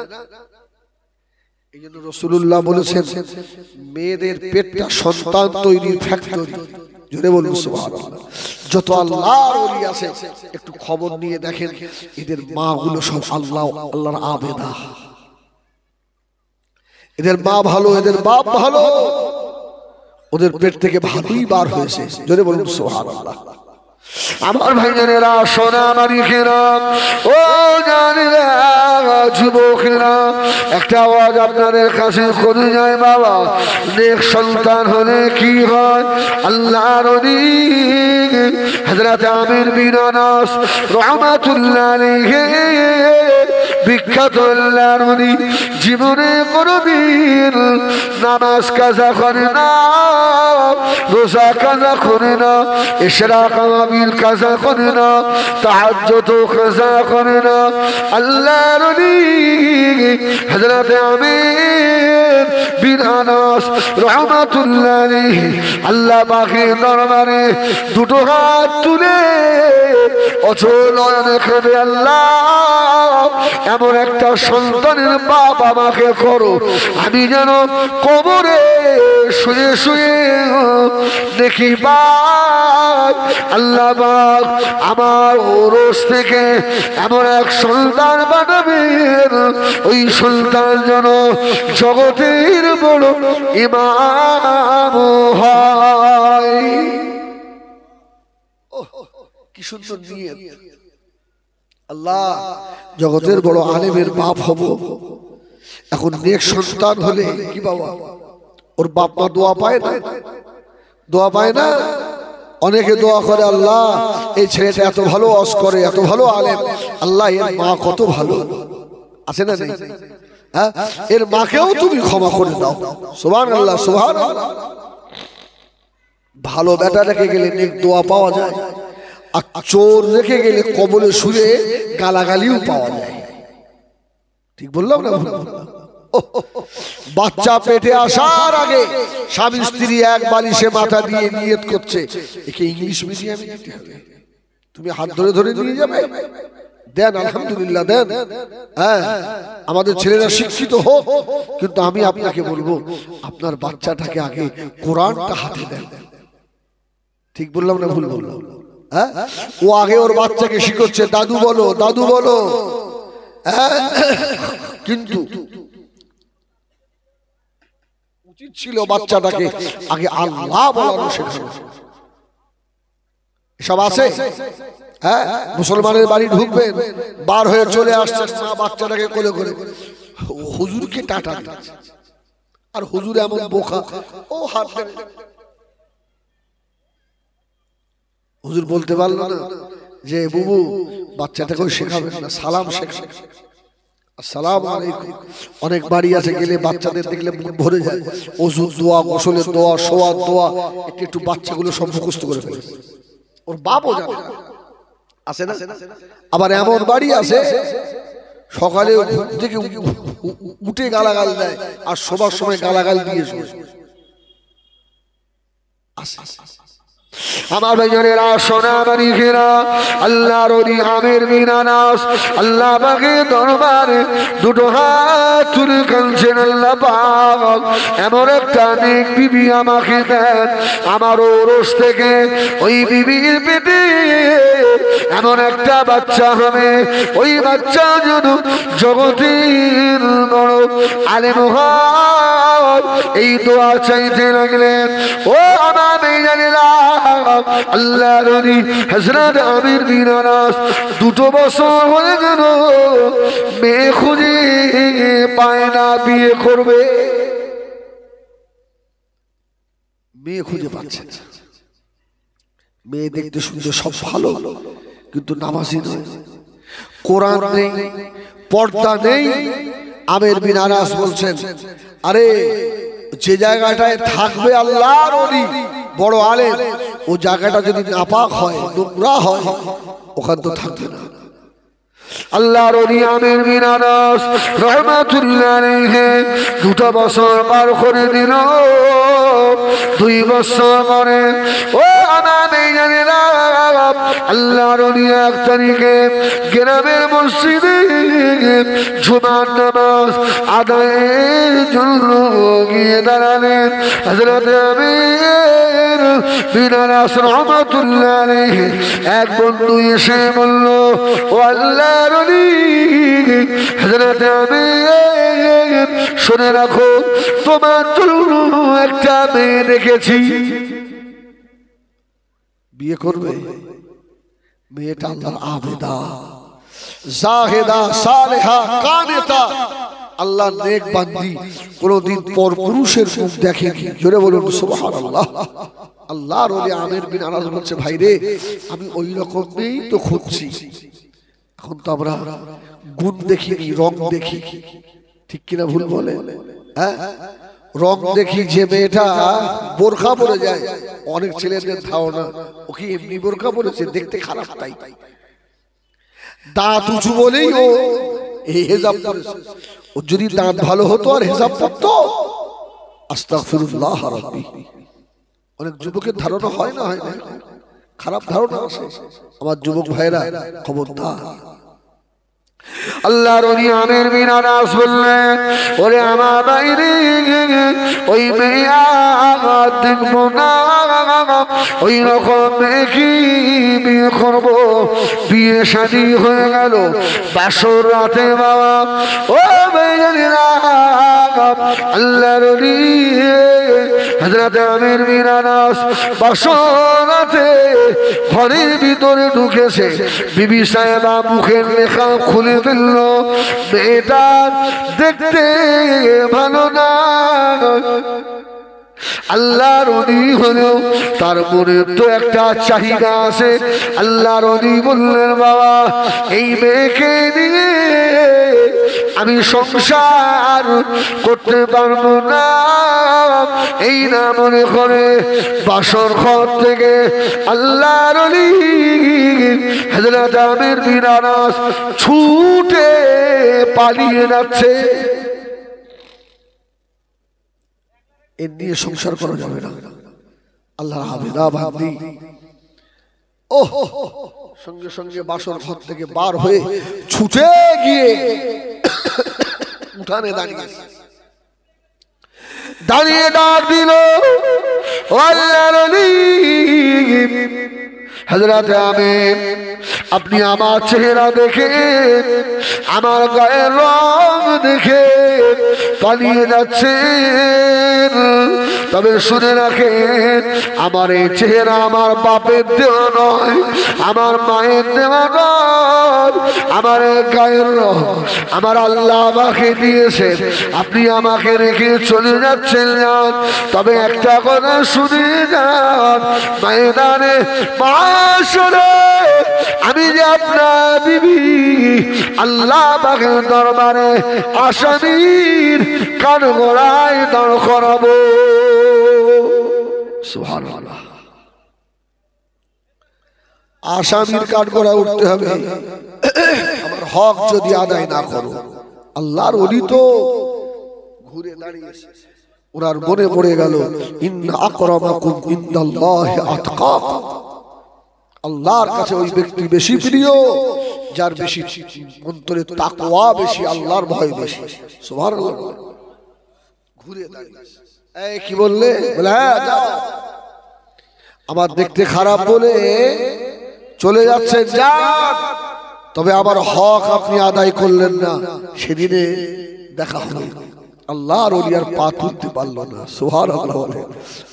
এই জন্য রাসূলুল্লাহ বলেছেন মেয়েদের পেটটা সন্তান তৈরির ফ্যাক্টরি। জোরে বলুন সুবহানাল্লাহ। যত আল্লাহর ওলি আছে একটু খবর নিয়ে দেখেন, এদের মা গুলো সব আল্লাহর আবেদা, এদের মা ভালো, এদের বাপ ভালো, ওদের পেট থেকে ভালোই বার হয়েছে। জোরে বলুন সুবহানাল্লাহ। আমার ভাইজানেরা, সোনামানিকেরা, ও জানেরা, যুবকেরা, একটা আওয়াজ আপনাদের কাছে করে যায় বাবা, নেক সন্তান হলে কি হয়? আল্লাহর ওলি হযরত আমির বিন আনাস রাহমাতুল্লাহ আলাইহি বিখ্যাত আল্লাহর ওলি জীবনে কোনদিন নামাজ কাজা করে না, রোজা কাজা করে না, ইশরাক আমির কাজা করে না, তাহাজ্জুদ কাজা করে না। আল্লাহর ওলি হযরত আমির বিন আনাস রাহমাতুল্লাহ আলাইহি আল্লাহ পাকের দরবারে দুটো হাত তুলে অচল নয়নে কেঁদে, আল্লাহ এমন একটা সন্তানের বাপ আমাকে করো, আমি যেন কবরে শুয়ে শুয়ে দেখি পাই আল্লাহ পাক আমার ওরস থেকে এমন এক সন্তান বানাবেন, ওই সন্তান যেন জগতের বড় ইমাম হয়। কি সুন্দর নিয়ত! আল্লাহ জগতের বড় আলেমের বাপ হব। এখন নেক সন্তান হলে কি বাবা, ওর বাপ মা দোয়া পায় না, দোয়া পায় না। অনেকে দোয়া করে, আল্লাহ এই ছেলেটা এত ভালো ওয়াজ করে, এত ভালো আলেম, আল্লাহ এর মা কত ভালো, আছে না নেই? হ্যাঁ, এর মাকেও তুমি ক্ষমা করে দাও। সুবহানাল্লাহ, সুবহানাল্লাহ। ভালো বেটা রেখে গেলে নেক দোয়া পাওয়া যায়, আর চোর রেখে গেলে কবলে শুয়ে গালাগালিও পাওয়া যায়। ঠিক বললাম না? বাচ্চা পেটে আসার আগে স্বামী স্ত্রী এক বালিশে মাথা দিয়ে নিয়ত করছে একে ইংলিশ মিডিয়ামে দিতে হবে, তুমি হাত ধরে ধরে নিয়ে যাবে, দেন আলহামদুলিল্লাহ দেন। হ্যাঁ, আমাদের ছেলেরা শিক্ষিত হোক, কিন্তু আমি আপনাকে বলবো আপনার বাচ্চাটাকে আগে কোরআনটা হাতে দেন। ঠিক বললাম না ভুল বললাম? হ্যাঁ, ও আগে ওর বাচ্চাকে শিখাচ্ছে দাদু বলো, দাদু বলো। কিন্তু উচিত ছিল বাচ্চাটাকে আগে আল্লাহ বলানো শেখানো। সব আছে হ্যাঁ, মুসলমানের বাড়ি ঢুকবেন, বার হয়ে চলে আসছেন, মা বাচ্চাটাকে কোলে করে হুজুরকে টাটা দিচ্ছে, আর হুজুর এমন বোকা, ও হাত ধরে। হুজুর বলতে পারলো না যে বুবু বাচ্চাটাকে শেখাবেন না, সালাম শেখাবেন, আসসালামু আলাইকুম। অনেক বাড়ি আছে গেলে বাচ্চাদের দেখলে মন ভরে যায়, ওযুর দোয়া, গোসলের দোয়া, শোয়ার দোয়া, একটু বাচ্চাগুলো সব মুখস্থ করে ফেলে, ওর বাপও জানে না, আছে না? আবার এমন বাড়ি আছে সকালে ঘুম থেকে উঠে গালাগাল দেয় আর শোবার সময় গালাগাল দিয়ে শোয়। আমার ভাইজানেরা, সোনা মানিকেরা, আল্লাহর ওলি আমির বিন আনাস আল্লাহ পাকের দরবারে দুটো হাত তুলে কাঁদছেন, আল্লাহ পাক এমন একটা নেক বিবি আমাকে দেন, আমার ওরস থেকে ওই বিবির পেটে এমন একটা বাচ্চা হবে, ওই বাচ্চা যেন জগতের বড় আলেম হয়। এই দোয়া চাইতে লাগলেন। ও আমার ভাইজানেরা, আল্লাহর ওলি হযরত আমির বিন আনাস দুটো বছর হয়ে গেল মেয়ে খুঁজে পায় না, বিয়ে করবে, মেয়ে খুঁজে পাচ্ছে না। মেয়ে দেখতে শুনতে সব ভালো, কিন্তু নামাজি নয়, কোরআন নেই, পর্দা নেই। আমির বিন আনাস বলছেন, আরে যে জায়গাটায় থাকবে আল্লাহর ওলি বড় আলেম, ও জায়গাটা যদি নাপাক হয়, নোংরা হয়, ওখান তো থাকবে না। আল্লাহর ওলি আমির বিন আনাস রাহমাতুল্লাহ আলাইহি দুটো বছর পার করে দিল। 2 বছর পরে ও আমার ভাইজানেরা, আল্লাহর ওলি 1 তারিখে গ্রামের মসজিদে জুমার নামাজ আদায়ের জন্য গিয়ে দাঁড়ালেন। হযরত আমির বিন আনাস রাহমাতুল্লাহ আলাইহি এক বন্ধু এসে বলল, ও আল্লাহর ওলি হযরত আমির, শুনে রাখো তোমার জন্য একটা মেয়ে দেখেছি, বিয়ে করবে? মেয়েটা আল্লাহর আবেদা, জাহেদা, সালেহা, কানেতা, আল্লাহর নেক বান্দি, কোনদিন পর পুরুষের মুখ দেখেনি। জোরে বলুন সুবহানাল্লাহ। আল্লাহর ওলি আমির বিন আনাস বলছে, ভাই রে, আমি ওই রকম মেয়েই তো খুঁজছি। এখন তো আমরা গুণ দেখিনি, রং দেখি, ঠিক কিনা ভুল বলে? হ্যাঁ, রং দেখি। যে মেয়েটা বোরখা পরে যায়, অনেক ছেলেদের ধারণা ও কি এমনি বোরখা পরেছে, দেখতে খারাপ তাই। দাঁত উঁচু বলেই ও হেজাব পরেছে। ও যদি দাঁত ভালো হতো আর হেজাব পরতো, আস্তাগফিরুল্লাহ রাব্বি। অনেক যুবকের ধারণা হয় না, হয় না, খারাপ ধারণা আছে। আমার যুবক ভাইরা খবরদার। আল্লাহর ওলি আমির বিন আনাস বললেন, ওরে আমার বাইরে ওই মেয়ে দেখবো না, ওই রকম মেয়ে কি বিয়ে করবো? বিয়ে শাদী হয়ে গেল বাসর রাতে বাবা। ও ভাইজানেরা, আল্লাহর ওলি হযরত আমির বিন আনাস বাসর রাতে ঘরের ভিতরে ঢুকেছে, বিবি সাহেবা মুখের লেখা খুলে ফেলল, মেয়েটা দেখতে ভালো না। আল্লাহর ওলি হলেও তার মনে তো একটা চাহিদা আছে। আল্লাহর ওলি বললেন, বাবা এই মেয়েকে নিয়ে আমি সংসার করতে পারবো না। এই না মনে করে বাসর ঘর থেকে আল্লাহর ওলি হযরত আমির বিন আনাস ছুটে পালিয়ে যাচ্ছে। এর নিয়ে সংসার করা যাবে না। আল্লাহর আবেদা বান্দি ও সঙ্গে সঙ্গে বাসর ঘর থেকে বার হয়ে ছুটে গিয়ে উঠানে দাঁড়িয়ে ডাক দিল, ও আল্লাহর ওলি হযরত আমির, আপনি আমার চেহারা দেখে, আমার গায়ের রং দেখে পালিয়ে যাচ্ছেন, তবে শুনে রাখেন আমার এই চেহারা আমার বাপের দেওয়া নয়, আমার মায়ের দেওয়া নয়, আমার গায়ের রং আমার আল্লাহ আমাকে দিয়েছেন। আপনি আমাকে রেখে চলে যাচ্ছেন যান, তবে একটা কথা শুনে যান, ময়দানে মাশরে আমি যে আপনার বিবি আল্লাহ পাকের দরবারে আসামির কাঠগড়ায় দাঁড় করাবো। সুবহানাল্লাহ। আসামির কাঠগড়ায় উঠতে হবে। আমার হক যদি আদায় না করো, আল্লাহর ওলি তো ঘুরে দাঁড়িয়েছে, ওনার মনে পড়ে গেল ইন্না আকরামাকুম ইনদাল্লাহি আতকাকুম, আল্লাহর কাছে ওই ব্যক্তি বেশি প্রিয় যার বেশি অন্তরে তাকওয়া বেশি, আল্লাহর ভয় বেশি। সুবহানাল্লাহ। ঘুরে দাঁড়িয়েছে, এই কি বললে? বলে হ্যাঁ যাও। আমার দেখতে খারাপ বলে চলে যাচ্ছেন যান, তবে আবার হক আপনি আদায় করলেন না, সেদিনে দেখা হবে। আল্লাহর ওলি আর পা তুলতে পারলো না। সুবহানাল্লাহ।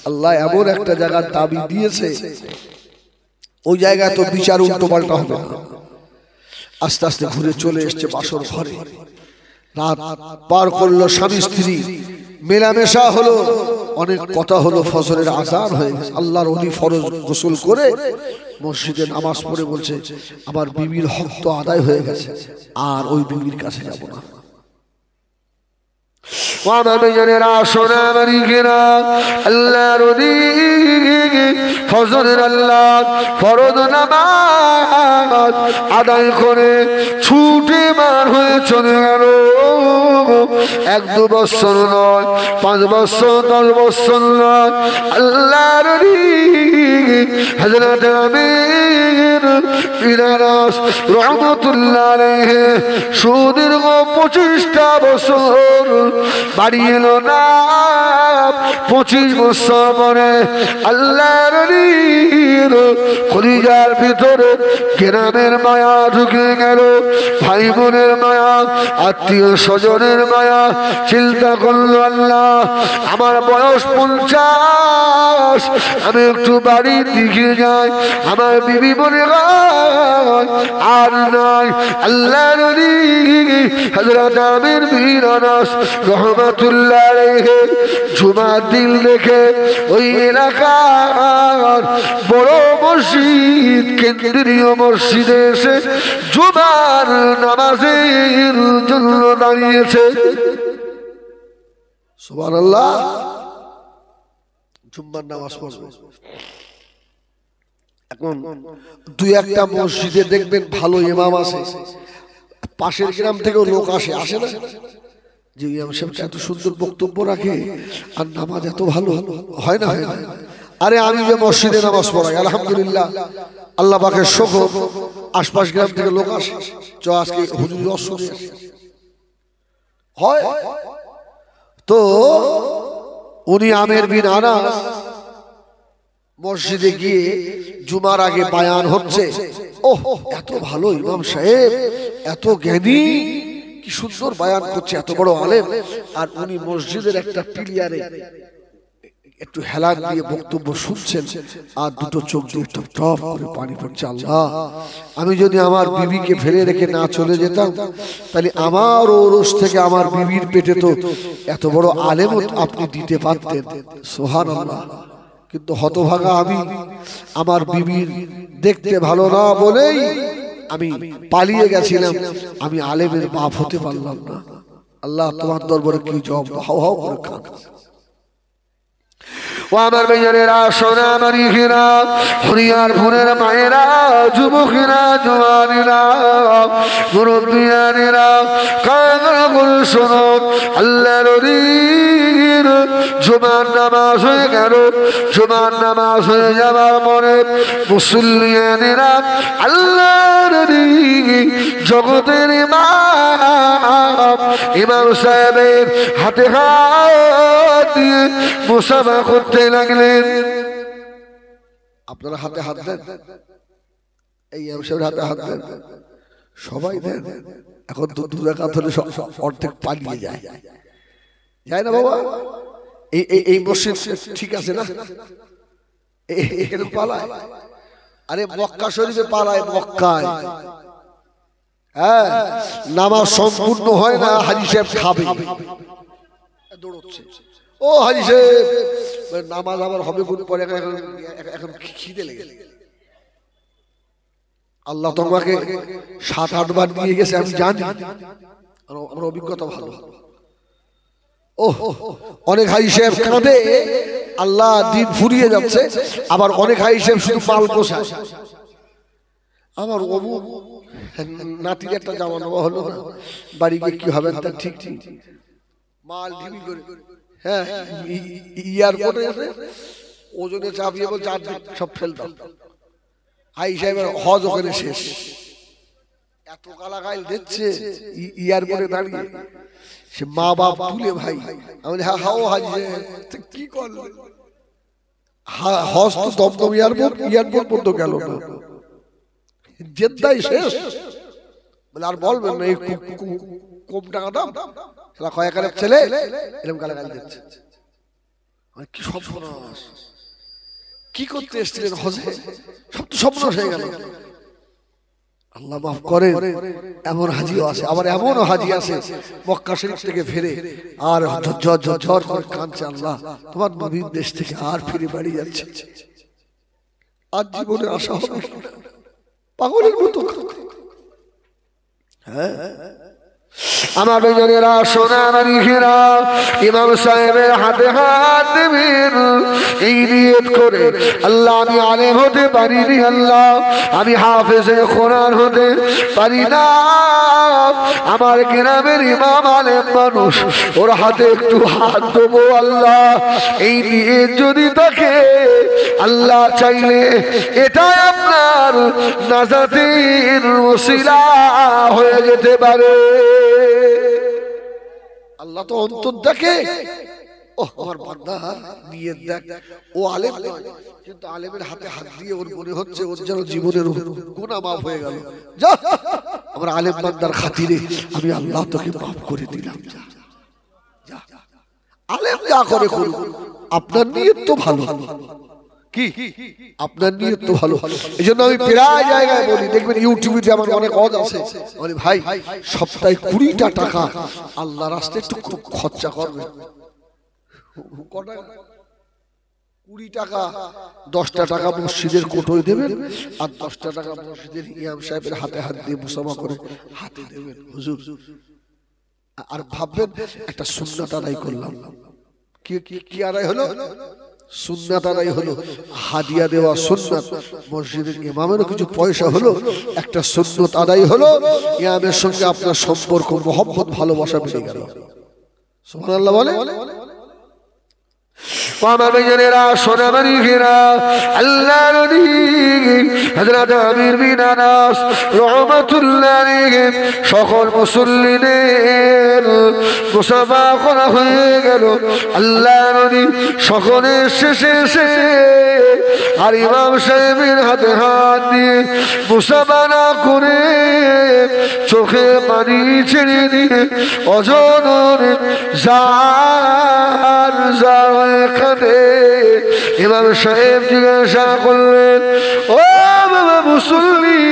আল্লাহ এমন একটা জায়গার দাবি দিয়েছে, ওই জায়গায় তো বিচার উল্টো পাল্টা হবে না। আস্তে আস্তে ঘুরে চলে এসছে বাসর ঘরে, রাত পার করলো, স্বামী স্ত্রী মেলামেশা হলো, অনেক কথা হলো, ফজরের আযান হয়ে গেছে। আল্লাহর ওলি ফরজ গোসল করে মসজিদে নামাজ পড়ে বলছে আমার বিবির হক তো আদায় হয়ে গেছে, আর ওই বিবির কাছে যাব না। আল্লাহর ওলি ফজরের আল্লাহ ফরজ নামাজ আদায় করে ছুটে বার হয়ে চলে গেল। 1-2 বছর নয়, 5 বছর 10 বছর নয়, আল্লাহর ওলি হযরত আমির ইনারাস রহমাতুল্লাহ আলাইহি সুদীর্ঘ 25টা বছর বাড়ি এলো না। 25 বছর পরে আল্লাহর ওলির কলিজার ভিতরে গ্রামের মায়া ঢুকে গেল, ভাই বোনের মায়া, আত্মীয় স্বজনের মায়া। চিন্তা করলো আল্লাহ আমার বয়স 50, আমি একটু বাড়ির দিকে যাই, আমার বিবি বলে আর নাই। আল্লাহর ওলি হযরত আমির বিন আনাস রহমাতুল্লাহ আলাইহি জুমার দিন দেখে ওই এলাকার বড় মসজিদ কেন্দ্রীয় মসজিদে এসে জুমার নামাজের জন্য দাঁড়িয়েছে। সুবহানাল্লাহ। জুমার নামাজ পড়বে। এখন 2-1টা মসজিদে দেখবেন ভালো ইমাম আছে, পাশের গ্রাম থেকেও লোক আসে, আসে না যে ইমাম সাহেবটা এত সুন্দর বক্তব্য রাখে আর নামাজ এত ভালো হয় না, হয় না। আরে আমি যে মসজিদে নামাজ পড়াই আলহামদুলিল্লাহ, আল্লাহ পাকের শুকর, আশপাশ গ্রাম থেকে লোক আসে, চ আজকে হুজুর অসুখ হয়। তো উনি আমির বিন আনাস মসজিদে গিয়ে জুমার আগে বায়ান হচ্ছে, ওহ এত ভালো ইমাম সাহেব, এত জ্ঞানী, কি সুন্দর বায়ান করছে, এত বড় আলেম। আর উনি মসজিদের একটা পিলিয়ারে একটু হেলান দিয়ে বক্তব্য শুনছেন, আর দুটো চোখ দিয়ে টপ টপ করে পানি পড়ছে। আল্লাহ, আমি যদি আমার বিবিকে ফেলে রেখে না চলে যেতাম, তাহলে আমার ওরস থেকে আমার বিবির পেটে তো এত বড় আলেম আপনি দিতে পারতেন। সুবহানাল্লাহ। কিন্তু হতভাগা আমি, আমার বিবির দেখতে ভালো না বলেই আমি পালিয়ে গেছিলাম, আমি আলেমের বাপ হতে পারলাম না। আল্লাহ তোমার দরবারে কি জবাব? হাও হাও করে খান। ও আমার মেয়েরা, সোনা মানিকেরা, হরিয়ার ফুলের মায়েরা, যুবকেরা, জওয়ানেরা, মুরব্বিয়ানেরা, কান্না করে শোনো, আল্লাহর ওলির জুমার নামাজ হয়ে গেল। জুমার নামাজ হয়ে যাবার পরে মুসল্লিয়ানেরা আল্লাহর ওলি জগতের ইমাম সাহেবের হাতে হাত দিয়ে মুসাফা করতে লাগলেন। আপনারা হাতে হাত দেন, এই ইমাম সাহেবের হাতে হাত দেন, সবাই দেন। এখন তো 2 রাকাত হলে অর্ধেক পালিয়ে যায়, যায় না বাবা? এই মসজিদ ঠিক আছে না? এখানে পালায়, আরে মক্কা শরীফে পালায়, মক্কায়। হ্যাঁ, নামাজ সম্পূর্ণ হয় না, হাজী সাহেব খাবে, দৌড়চ্ছে। ও হাজী সাহেব, নামাজ আবার হবে কোন পরে, এখন খিদে লেগে। আল্লাহ তোমাকে 7-8 বার নিয়ে গেছে, আমি জানি, আমার অভিজ্ঞতা ভালো। ও অনেক হাজী সাহেব কাঁদে, আল্লাহ দিন ফুরিয়ে যাচ্ছে। আবার অনেক হাজী সাহেব শুধু মাল পোষায়। আমার অমুক নাতির একটা জামা নেওয়া হলো না, বাড়ি গিয়ে কি হবে তা ঠিক ঠিক মাল ঢিবি করে, হ্যাঁ এয়ারপোর্টে এসে ওজনে চাপিয়ে বলছে সব ফেলতাম। হাই সাহেবের হজ ওখানে শেষ, এত গালাগাল দিচ্ছে এয়ারপোর্টে দাঁড়িয়ে। সে মা বাপ তুলে ভাই, আমি হ্যাঁ হাও হাজি কি করলে, হজ তো দমদম এয়ারপোর্ট পর্যন্ত গেল না, জেদ্দাই শেষ। বলে আর বলবেন না, কম টাকা দাম, সেটা কয়েকারের ছেলে এরকম গালাগাল দিচ্ছে। কি সর্বনাশ, কি করতে এসেছিলেন হজে, সব তো সর্বনাশ হয়ে গেল। আল্লাহ মাফ করেন, এমন হাজিও আছে, আবার এমনও হাজি আছে মক্কা শরীফ থেকে ফিরে আর ঝরঝর করে কাঁদছে, আল্লাহ তোমার নবীর দেশ থেকে আর ফিরে বাড়ি যাচ্ছে, আজ জীবনে আশা হবে, পাগলের মতো। হ্যাঁ আমার বেজনেরা, সোনার ঘেরা, ইমাম সাহেবের হাতে হাত দেবেন এই নিয়ত করে, আল্লাহ আমি আলেম হতে পারিনি, আল্লাহ আমি হাফেজে কোরআন হতে পারি না, আমার গ্রামের ইমাম আলেম মানুষ, ওর হাতে একটু হাত দেবো আল্লাহ, এই নিয়ত যদি থাকে আল্লাহ চাইলে এটা আপনার নাজাতের ওসিলা হয়ে যেতে পারে। আল্লাহ তো অন্তর দেখে। ও আমার বান্দা নিয়ত দেখ, ও আলেম নয় কিন্তু আলেমের হাতে হাত দিয়ে ওর মনে হচ্ছে ওর যেন জীবনের গুনাহ মাফ হয়ে গেল। যা আমার আলেম বান্দার খাতিরে আমি আল্লাহ তোকে মাফ করে দিলাম, যা যা, আলেম যা করে করুক, আপনার নিয়ত তো ভালো, কি আপনার নিয়ত তো ভালো। এই জন্য আমি প্রায় জায়গায় বলি, দেখবেন ইউটিউবে আমার অনেক ওয়াজ আছে, বলি ভাই সপ্তাহে 20টা টাকা আল্লাহ রাস্তায় একটু খরচা করবেন। 20 টাকা, 10টা টাকা মসজিদের কোটোয় দেবেন, আর 10টা টাকা মসজিদের ইমাম সাহেবের হাতে হাত দিয়ে মুসাফা করে হাতে দেবেন হুজুর। আর ভাববেন একটা সুন্নাত আদায় করলাম। কি আদায় হলো? সুন্নাত আদায় হলো, হাদিয়া দেওয়া সুন্নাত, মসজিদের ইমামেরও কিছু পয়সা হলো, একটা সুন্নাত আদায় হলো, ইমামের সঙ্গে আপনার সম্পর্ক, মহব্বত, ভালোবাসা বেড়ে গেল। সুবহানাল্লাহ বলে। আমার বেজনেরা, সোনামারি ঘেরা, আল্লাহ নবী হযরত আমির বিন আনাস রাহমাতুল্লাহ আলাইহি সকল মুসল্লিদের মুসাফা করা হয়ে গেল। আল্লাহ নবী সকলের শেষে এসে আর ইমাম সাহেবের হাতে হাত দিয়ে মুসাফা না করে চোখে পানি ছেড়ে দিয়ে অজনরে জার জার এখানে ইমাম সাহেব জিজ্ঞাসা করলেন, ও বাবা মুসল্লি,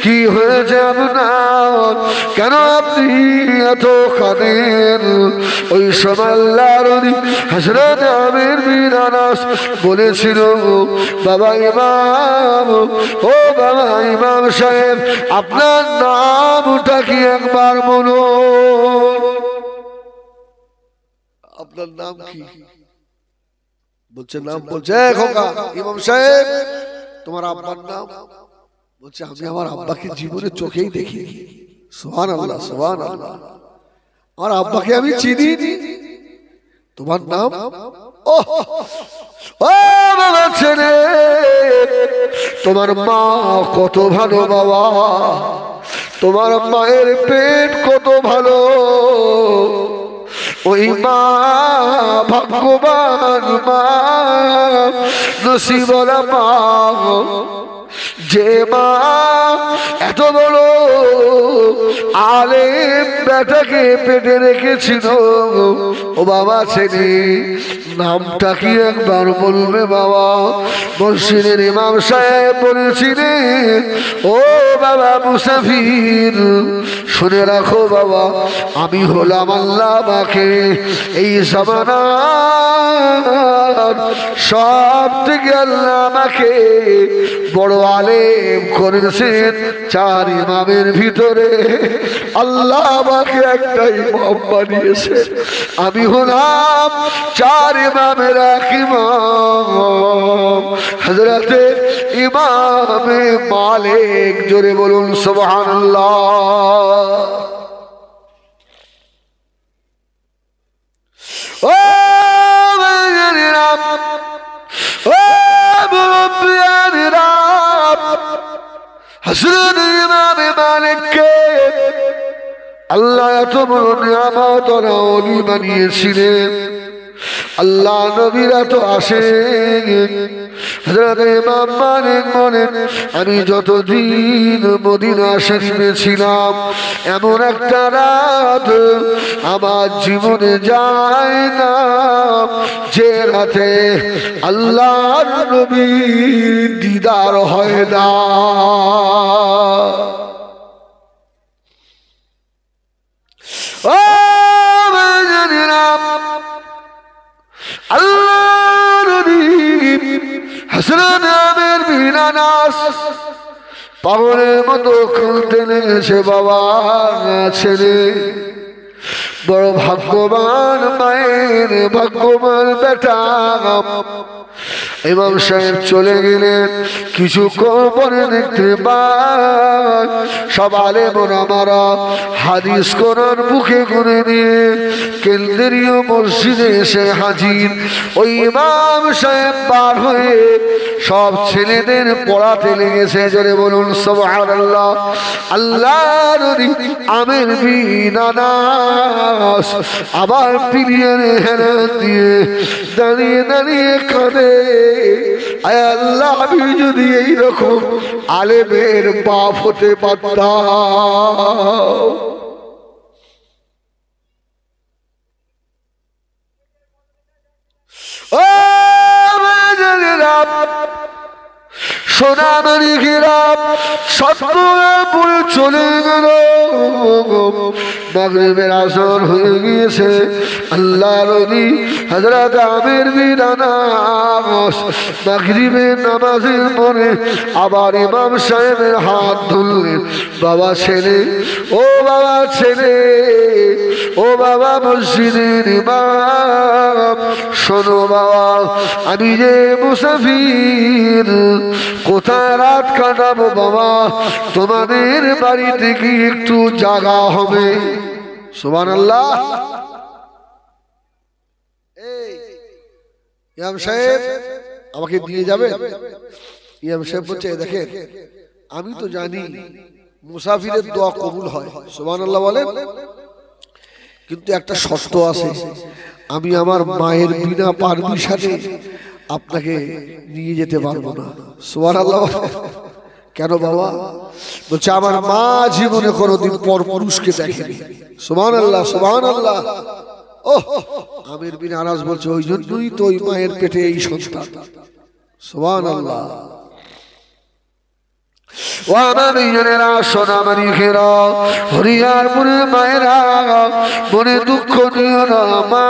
কি হয়েছে আপনার, কেন আপনি এত কাঁদেন? ওই সময় আল্লাহর নবী হযরত আমির বিন আনাস বলেছিল, বাবা ইমাম, ও বাবা ইমাম সাহেব, আপনার নামটা কি একবার বলুন, আপনার নাম কি? বলছে নাম, বলছে খোকা ইমাম সাহেব তোমার আব্বার নাম? বলছে আমি আমার আব্বাকে জীবনে চোখেই দেখিনি। সুবহানাল্লাহ, সুবহানাল্লাহ, আমার আব্বাকে আমি চিনি। তোমার নাম? ও বাবা ছেলে, তোমার মা কত ভালো বাবা, তোমার মায়ের পেট কত ভালো, ওই মা ভাগ্যবান মা, নসিবওয়ালা মা, যে মা এত বড় আলেম বেটাকে পেটে রেখেছিল, ও বাবা ছেলে নামটা কি একবার বলবে বাবা? মসজিদের ইমাম সাহেব বলেছিলেন, ও বাবা মুসাফির শুনে রাখো বাবা, আমি হলাম আল্লাহ পাকে এই জামানার সব থেকে আল্লাহ আমাকে বড় আলেম করেছেন। চার ইমামের ভিতরে আল্লাহ আমাকে একটা ইমাম বানিয়েছে, আমি হলাম চার ইমামের এক ইমাম, হযরতে ইমামে মালিক। জোরে বলুন সুবহানাল্লাহ। ও হযরত ইমামে মালিককে আল্লাহ এত বড় নিয়ামত আর ওলি বানিয়েছিলেন। আল্লাহ নবীরা তো আসেন। হযরত ইমাম মালিক বলেন, আমি যতদিন মদিনা শরীফে ছিলাম এমন একটা রাত আমার জীবনে যায় না যে রাতে আল্লাহর নবীর দিদার হয় না। ও আল্লাহর নবী হযরত আমির বিন আনাস পাগলের মতো কাঁদতে লেগেছে। বাবা ছেলে বড় ভাগ্যবান মায়ের ভাগ্যবান বেটা। ইমাম সাহেব চলে গেলেন, কিছুক্ষণ পরে দেখতে পান সব আলেম ওলামারা হাদিস কোরআন বুকে করে নিয়ে কেন্দ্রীয় মসজিদে এসে হাজির। ওই ইমাম সাহেব পার হয়ে সব ছেলেদের পড়াতে লেগেছে। জোরে বলুন সুবহানাল্লাহ। আল্লাহর নবী আমির বিন আনাস আবার পিরিয়ারে হেলান দিয়ে দাঁড়িয়ে দাঁড়িয়ে কাঁদে, আয় আল্লাহ আমি যদি এইরকম আলেমের বাপ হতে পারতাম। ও সোনামণি গিরাম সত্যপুর চলে গেল। মাগরিবের আসর হয়ে গিয়েছে। আল্লাহর নবী হযরত আমির বিন আনাস মাগরিবের নামাজের পরে আবার ইমাম সাহেবের হাত ধরলেন। বাবা ছেলে, ও বাবা ছেলে, ও বাবা মসজিদের ইমাম, শোনো বাবা, আমি যে মুসাফির কোথায় রাত কাটাবো বাবা, তোমাদের বাড়ি থেকে একটু জায়গা হবে? সুবহানাল্লাহ। ইমাম সাহেব আমাকে দিয়ে যাবে? ইমাম সাহেব বলছে, দেখেন আমি তো জানি মুসাফিরের দোয়া কবুল হয়, সুবহানাল্লাহ বলেন, কিন্তু একটা শর্ত আছে, আমি আমার মায়ের বিনা পারমিশনে আপনাকে নিয়ে যেতে পারবো না। সুবহানাল্লাহ। কেন বাবা? বলছে আমার মা জীবনে কোনোদিন পর পুরুষকে দেখেনি। সুবহানাল্লাহ সুবহানাল্লাহ। ওহ, আমির বিন আনাস বলছে ওই জন্যই তো ওই মায়ের পেটে এই সন্তান। সুবহানাল্লাহ। ও আমার জনেরা, সোনামণি ঘেরা হরিয়ারপুরের মায়েরা, মনে দুঃখ দিও না মা,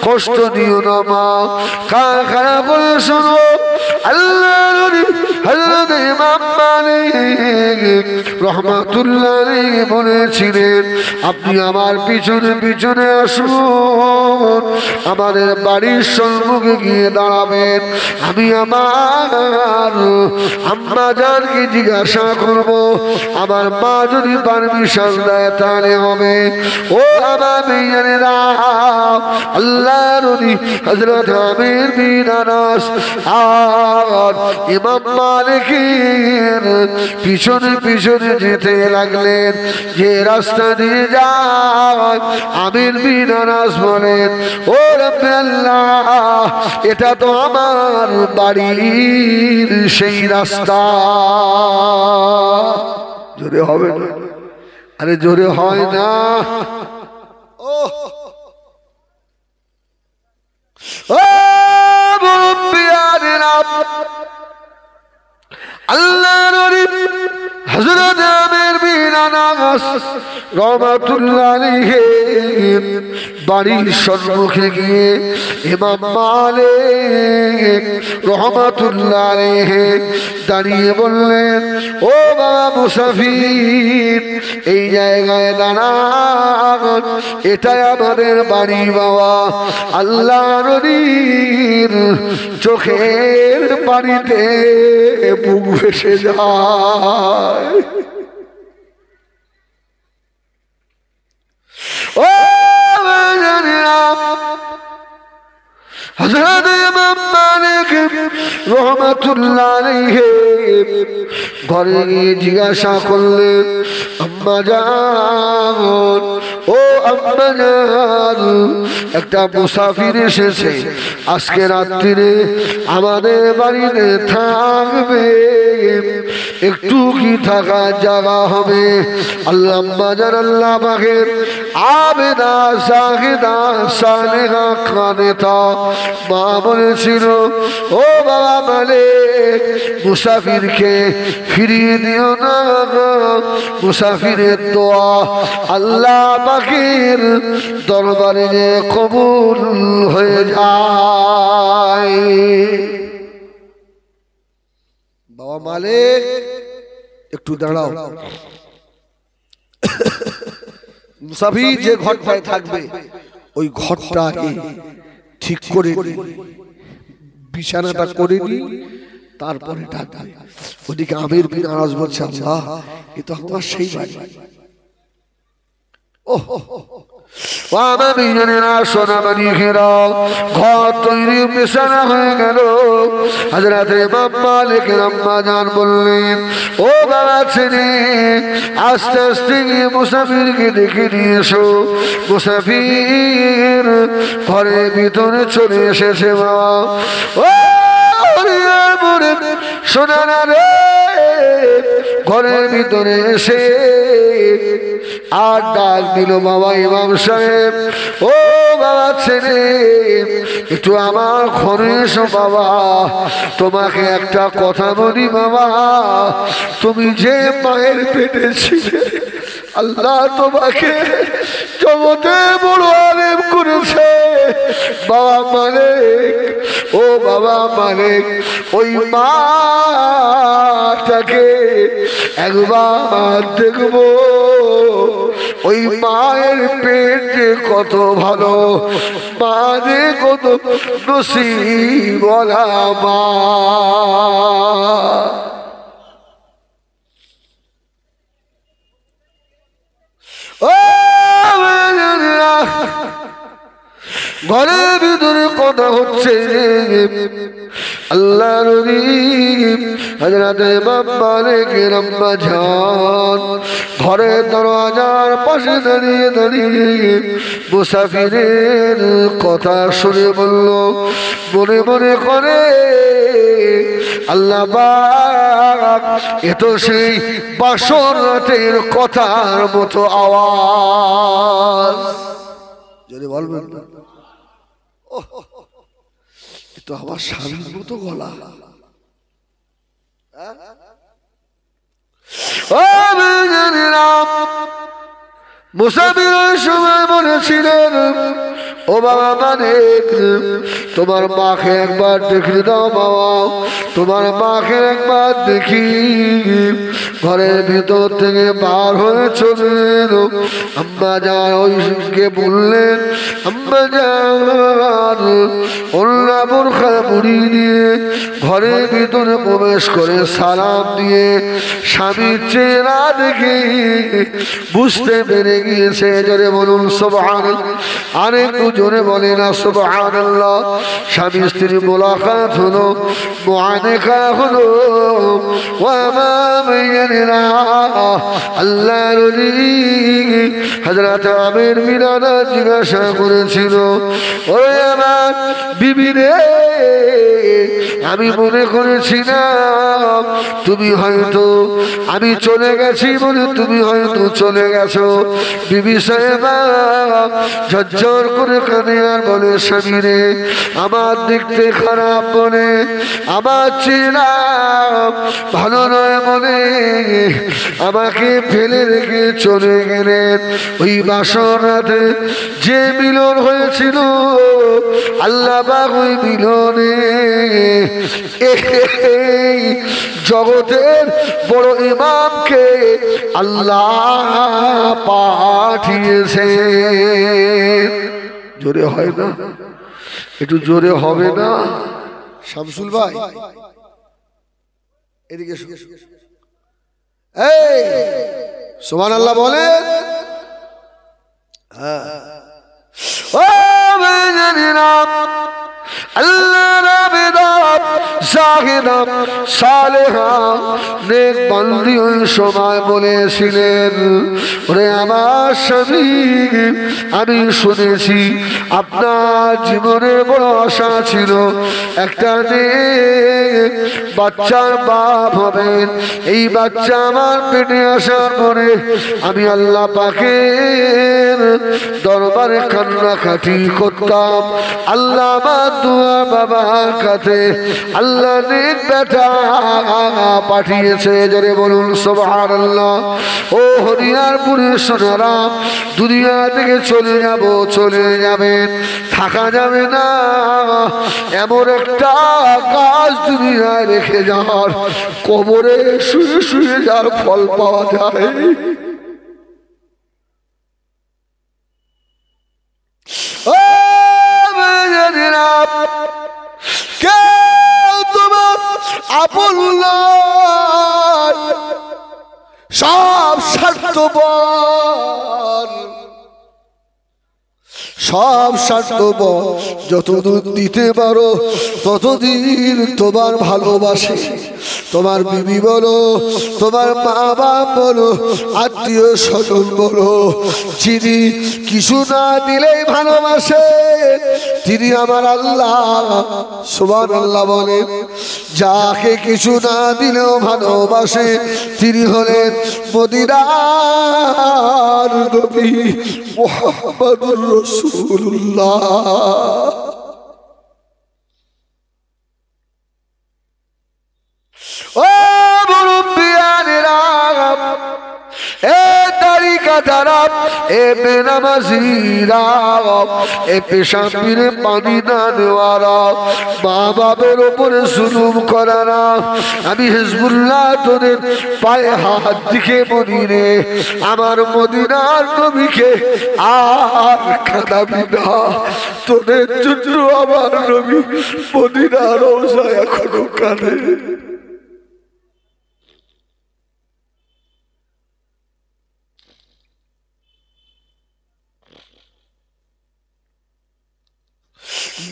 কষ্ট দিও না মা, কান খারাপ করে শোনো। আল্লাহ হযরত ইমাম মালিক রাহমাতুল্লাহ আলাইহি বলেছিলেন, আপনি আমার পিছনে পিছনে আসুন, আমাদের বাড়ির সম্মুখে গিয়ে দাঁড়াবেন, আমি আমার আম্মা জানকে জিজ্ঞাসা করব, আমার মা যদি পারমিশন দেয় তাহলে হবে। ও আমার মেয়েরা, আল্লাহ নবী হযরত আমির বিন আনাস আর ইমাম মালিকের পিছনে পিছনে যেতে লাগলেন। যে রাস্তা দিয়ে যায় আমির বিন আনাস বলেন, ও রব্বে আল্লাহ, এটা তো আমার বাড়ির সেই রাস্তা। জোরে হবে না? আরে জোরে হয় না? ও আল্লাহ হযরত আমির বিন আনাস রাহমাতুল্লাহ আলাইহি বাড়ির সম্মুখে গিয়ে ইমাম মালিক রাহমাতুল্লাহ আলাইহি দাঁড়িয়ে বললেন, ও বাবা মুসাফির, এই জায়গায় দাঁড়ান, এটাই আমাদের বাড়ি বাবা। আল্লাহ নবীর চোখের পানিতে বুক ভেসে যায়। ও হযরত ইমাম মালিক রাহমাতুল্লাহ আলাইহি ঘরে গিয়ে জিজ্ঞাসা করলেন, আম্মা জান, ও আম্মা জান, একটা মুসাফির এসেছে, আজকে রাত্রিরে আমাদের বাড়িতে থাকবে, একটু কি থাকার জায়গা হবে? আল্লাহ আম্মা জান আল্লাহ পাকের আবেদা সাহিদা সালেহা কানেতা মা বলেছিল, ও বাবা মালিক, মুসাফিরকে ফিরিয়ে দিও না, মুসাফিরের দোয়া আল্লাহ পাকের দরবারে কবুল হয়ে যায়। বাবা মালিক একটু দাঁড়াও, মুসাফির যে ঘরটায় থাকবে ওই ঘরটাকে ঠিক করে বিছানাটা করে নি, তারপরে ডাকবে। ওদিকে আমির বিন আনাস বলছে, আল্লাহ, এ তো আমার সেই বাড়ি। ঘর তৈরি বিছানা হয়ে গেল। হযরত ইমাম মালিক আম্মা জান বললেন, ও বাবা ছেলে, আস্তে আস্তে গিয়ে মুসাফিরকে দেখে নিয়ে এসো। মুসাফির ঘরের ভিতরে চলে এসেছে। বাবা ও শোনা না রে, ঘরের ভিতরে এসে আর ডাক দিল, বাবা ইমাম সাহেব, ও বাবা ছেলে, একটু আমার ঘরে এসো বাবা, তোমাকে একটা কথা বলি বাবা, তুমি যে মায়ের পেটে ছিলে আল্লাহ তোমাকে জগতে বড় আলেম করেছে। বাবা মালিক, ও বাবা মালিক, ওই মাটাকে একবার দেখবো, ওই মায়ের পেট যে কত ভালো, মা যে কত নসিবওয়ালা মা। ঘরের ভিতরে কথা হচ্ছে, আল্লাহ নবী হযরত ইমাম মালিকের আম্মা জান ঘরের দরজার পাশে দাঁড়িয়ে দাঁড়িয়ে মুসাফিরের কথা শুনে বলল, মনে মনে করে, আল্লাহ পাক, এ তো সেই বাসর রাতের কথার মতো আওয়াজ। যদি বলবেন না, তো আমার স্বামীর মতো গলা। মুসাফিরের সময় বলেছিলেন, ও বাবা মালিক, তোমার মাকে একবার দেখে দাও বাবা, তোমার মাকে একবার দেখি। ঘরের ভিতর থেকে বার হয়ে চলে এলো। আম্মা জান ওইকে বললেন, আম্মা জান, ওল্লা বোরখা মুড়িয়ে দিয়ে ঘরের ভিতরে প্রবেশ করে সালাম দিয়ে স্বামীর চেহারা দেখে বুঝতে পেরে গিয়েছে। জোরে বলুন সুবহানাল্লাহ, আরেকটু জোরে বলে না সুবহানাল্লাহ। স্বামী স্ত্রীর মোলাকাত হলো, মুআনাকা হলো, ওয়া মা আল্লাহর ওলি হযরত আমির মিরানা জিজ্ঞাসা করেছিল, ওরে আমার বিবি রে, আমি মনে করেছিলাম তুমি হয়তো আমি চলে গেছি বলে তুমি হয়তো চলে গেছো। বিবি সাহেবা ঝরঝর করে কাঁদে আর বলে, স্বামী রে, আমার দেখতে খারাপ বলে, আমার চেনা ভালো নয় বলে আমাকে ফেলে রেখে চলে গেলেন। ওই বাসর রাতে যে মিলন হয়েছিল, আল্লাহ পাক ওই মিলনে এই জগতের বড় ইমামকে আল্লাহ পাঠিয়েছে। জোরে হয় না? একটু জোরে হবে না? শামসুল ভাই এদিকে এই সুবহানাল্লাহ বলে। আল্লাহ নেক বান্দি ওই সময় বলেছিলেন, ওরে আমার স্বামী, আমি শুনেছি আপনার জীবনে বড় আশা ছিল একটা নেক বাচ্চার বাপ হবেন। এই বাচ্চা আমার পেটে আসার পরে আমি আল্লাহ পাকের দরবারে কান্নাকাটি করতাম, আল্লাহ আমার দোয়া বাবার কাছে আল্লাহ নেক বেটা পাঠিয়েছে। জোরে বলুন সুবহানাল্লাহ। ও হরিয়ারপুরের সোনারা, দুনিয়া থেকে চলে যাব, চলে যাবেন, থাকা যাবে না। এমন একটা কাজ দুনিয়ায় রেখে যাওয়ার, কবরে শুয়ে শুয়ে যার ফল পাওয়া যায়। ও কেউ তোমার আপন নয়, সব স্বার্থপর, সব স্বার্থপর। যতদূর দিতে পারো ততদিন তোমার ভালোবাসে। তোমার বিবি বলো, তোমার মা বাপ বলো, আত্মীয় স্বজন বলো, যিনি কিছু না দিলেই ভালোবাসে তিনি আমার আল্লাহ। সুবহানাল্লাহ বলেন। যাকে কিছু না দিলেও ভালোবাসে তিনি হলেন মদিনার নবী মুহাম্মদুর রাসূলুল্লাহ। ও মুরব্বিয়ানেরা, এ দাড়ি কাটারা, এ বেনামাজিরা, এ পেশাবিরে পানি না নেওয়ারা, মা বাপের ওপরে জুলুম করারা, আমি হিজবুল্লাহ তোদের পায়ে হাত দিকে বলি রে, আমার মদিনার নবীকে আর কাঁদাবি না। তোদের জন্য আমার নবী মদিনার রওজায় এখনো কাঁদে।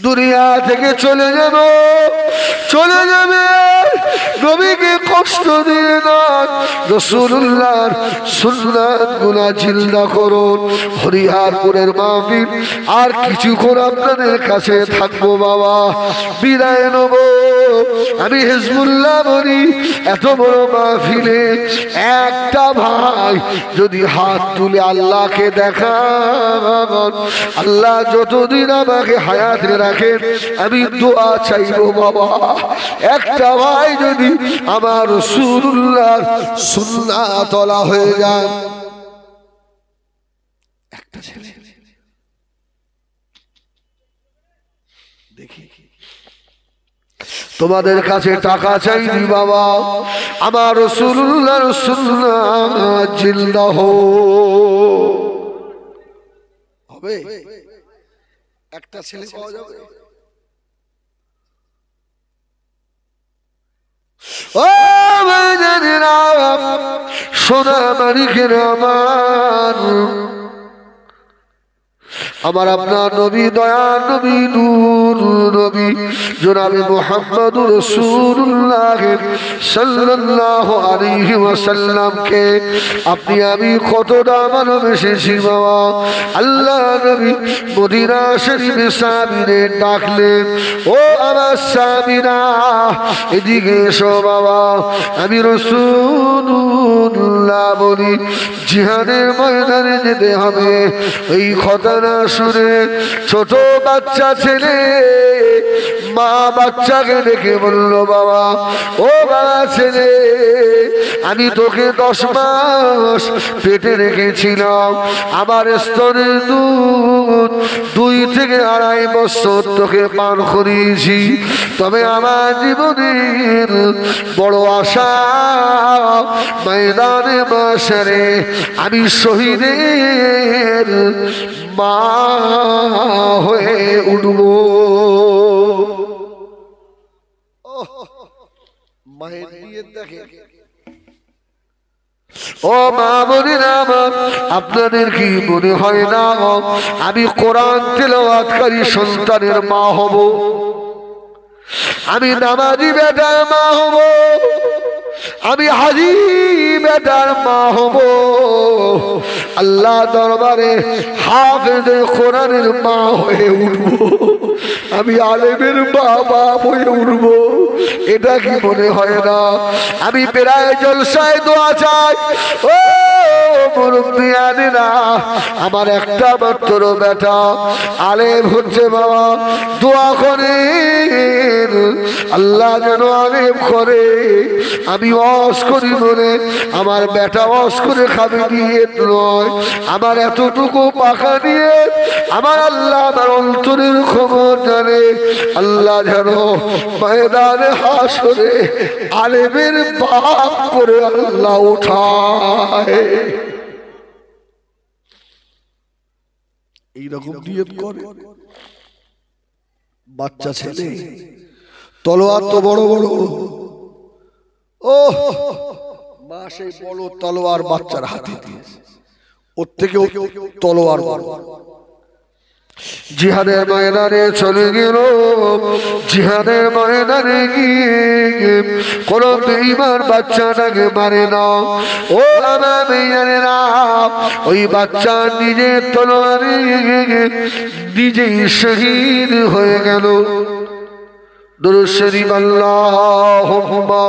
দুনিয়া থেকে চলে যাব, চলে যাবে, নবীকে কষ্ট দিয়ে না, রাসূলুল্লাহর সুন্নাত গুলা জিন্দা করুন। হরিয়ারপুরের মাহফিল আর কিছুক্ষণ আপনাদের কাছে থাকবো বাবা, বিদায় নেব। আমি হিজবুল্লাহ বলি, এত বড় মাহফিলে একটা ভাই যদি হাত তুলে আল্লাহকে দেখা, আল্লাহ যতদিন আমাকে হায়াতে রাখেন আমি দোয়া চাইবো বাবা। একটা ভাই যদি আমার রাসূলুল্লাহর সুন্নাত ওয়ালা হয়ে যায়, একটা ছেলে দেখি তোমাদের কাছে টাকা চাইনি বাবা, আমার রাসূলুল্লাহর সুন্নাত জিন্দা হবে। একটা ছেলে পাওয়া যাবে। ও মেয়েরা, সোনা মানিকের আমার, আমার আপনার নবী দয়া নবী নূর নবী জনাবে মুহাম্মদুর রাসূলুল্লাহ সাল্লাল্লাহু আলাইহি ওয়াসাল্লামকে আপনি আমি কতটা ভালোবেসেছি বাবা। আল্লাহ নবী মদিনা শরীফে সাবিরে ডাকলেন, ও আমার সাবিরা এদিকে এসো বাবা। আমি রাসূলুল্লাহ বলি জিহাদের ময়দানে যেতে হবে। এই কথা না শুনে ছোট বাচ্চা ছেলে মা বাচ্চাকে দেখে বলল, বাবা ও বাবা ছেলে, আমি তোকে 10 মাস পেটে রেখেছিলাম, আমার স্তনের দুধ 2 থেকে 2.5 বছর তোকে পান করিয়েছি, তবে আমার জীবনের বড় আশা ময়দানে মাশারে আমি শহীদের মা হয়ে উঠব। মায়ের নিয়ে দেখে ও মা বোনেরা, আপনাদের কি মনে হয় না আমি কোরআন তেলাওয়াতকারী সন্তানের মা হব, আমি নামাজি বেটার মা হব, আমি হাজি বেটার মা হব, আল্লাহ দরবারে হাফেজে কোরআনের মা হয়ে উঠব, আমি আলেমের বাবা হয়ে উঠব। এটা কি মনে হয় না? আমি প্রায় জলসায় দোয়া চাই, ও মুরব্বিয়ানেরা, আমার একটা মাত্র বেটা আলেম হচ্ছে বাবা, দোয়া করে আল্লাহ যেন আলেম করে। আমি ওয়াজ করি বলে আমার বেটা ওয়াজ করে খাবে নিয়ে নয়, আমার এতটুকু পাখা নিয়ে আমার আল্লাহ আমার অন্তরের খবর জানে। আল্লাহ যেন ময়দানে হাসরে আলেমের বাপ করে আল্লাহ উঠায়। এইরকম নিয়ত করে বাচ্চা ছেলে, তলোয়ার তো বড় বড়, ও মা সেই বড় তলোয়ার বাচ্চার হাতে দিয়েছে, ওর থেকে তলোয়ার বড়। জিহাদের ময়দানে চলে গেল, জিহাদের ময়দানে গিয়ে কোন বেঈমান বাচ্চাটাকে মারে না। ও আমার মেয়েরা, ওই বাচ্চা নিজের তলোয়ারে নিজেই শহীদ হয়ে গেল। দুরূদ শরীফ আল্লাহুম্মা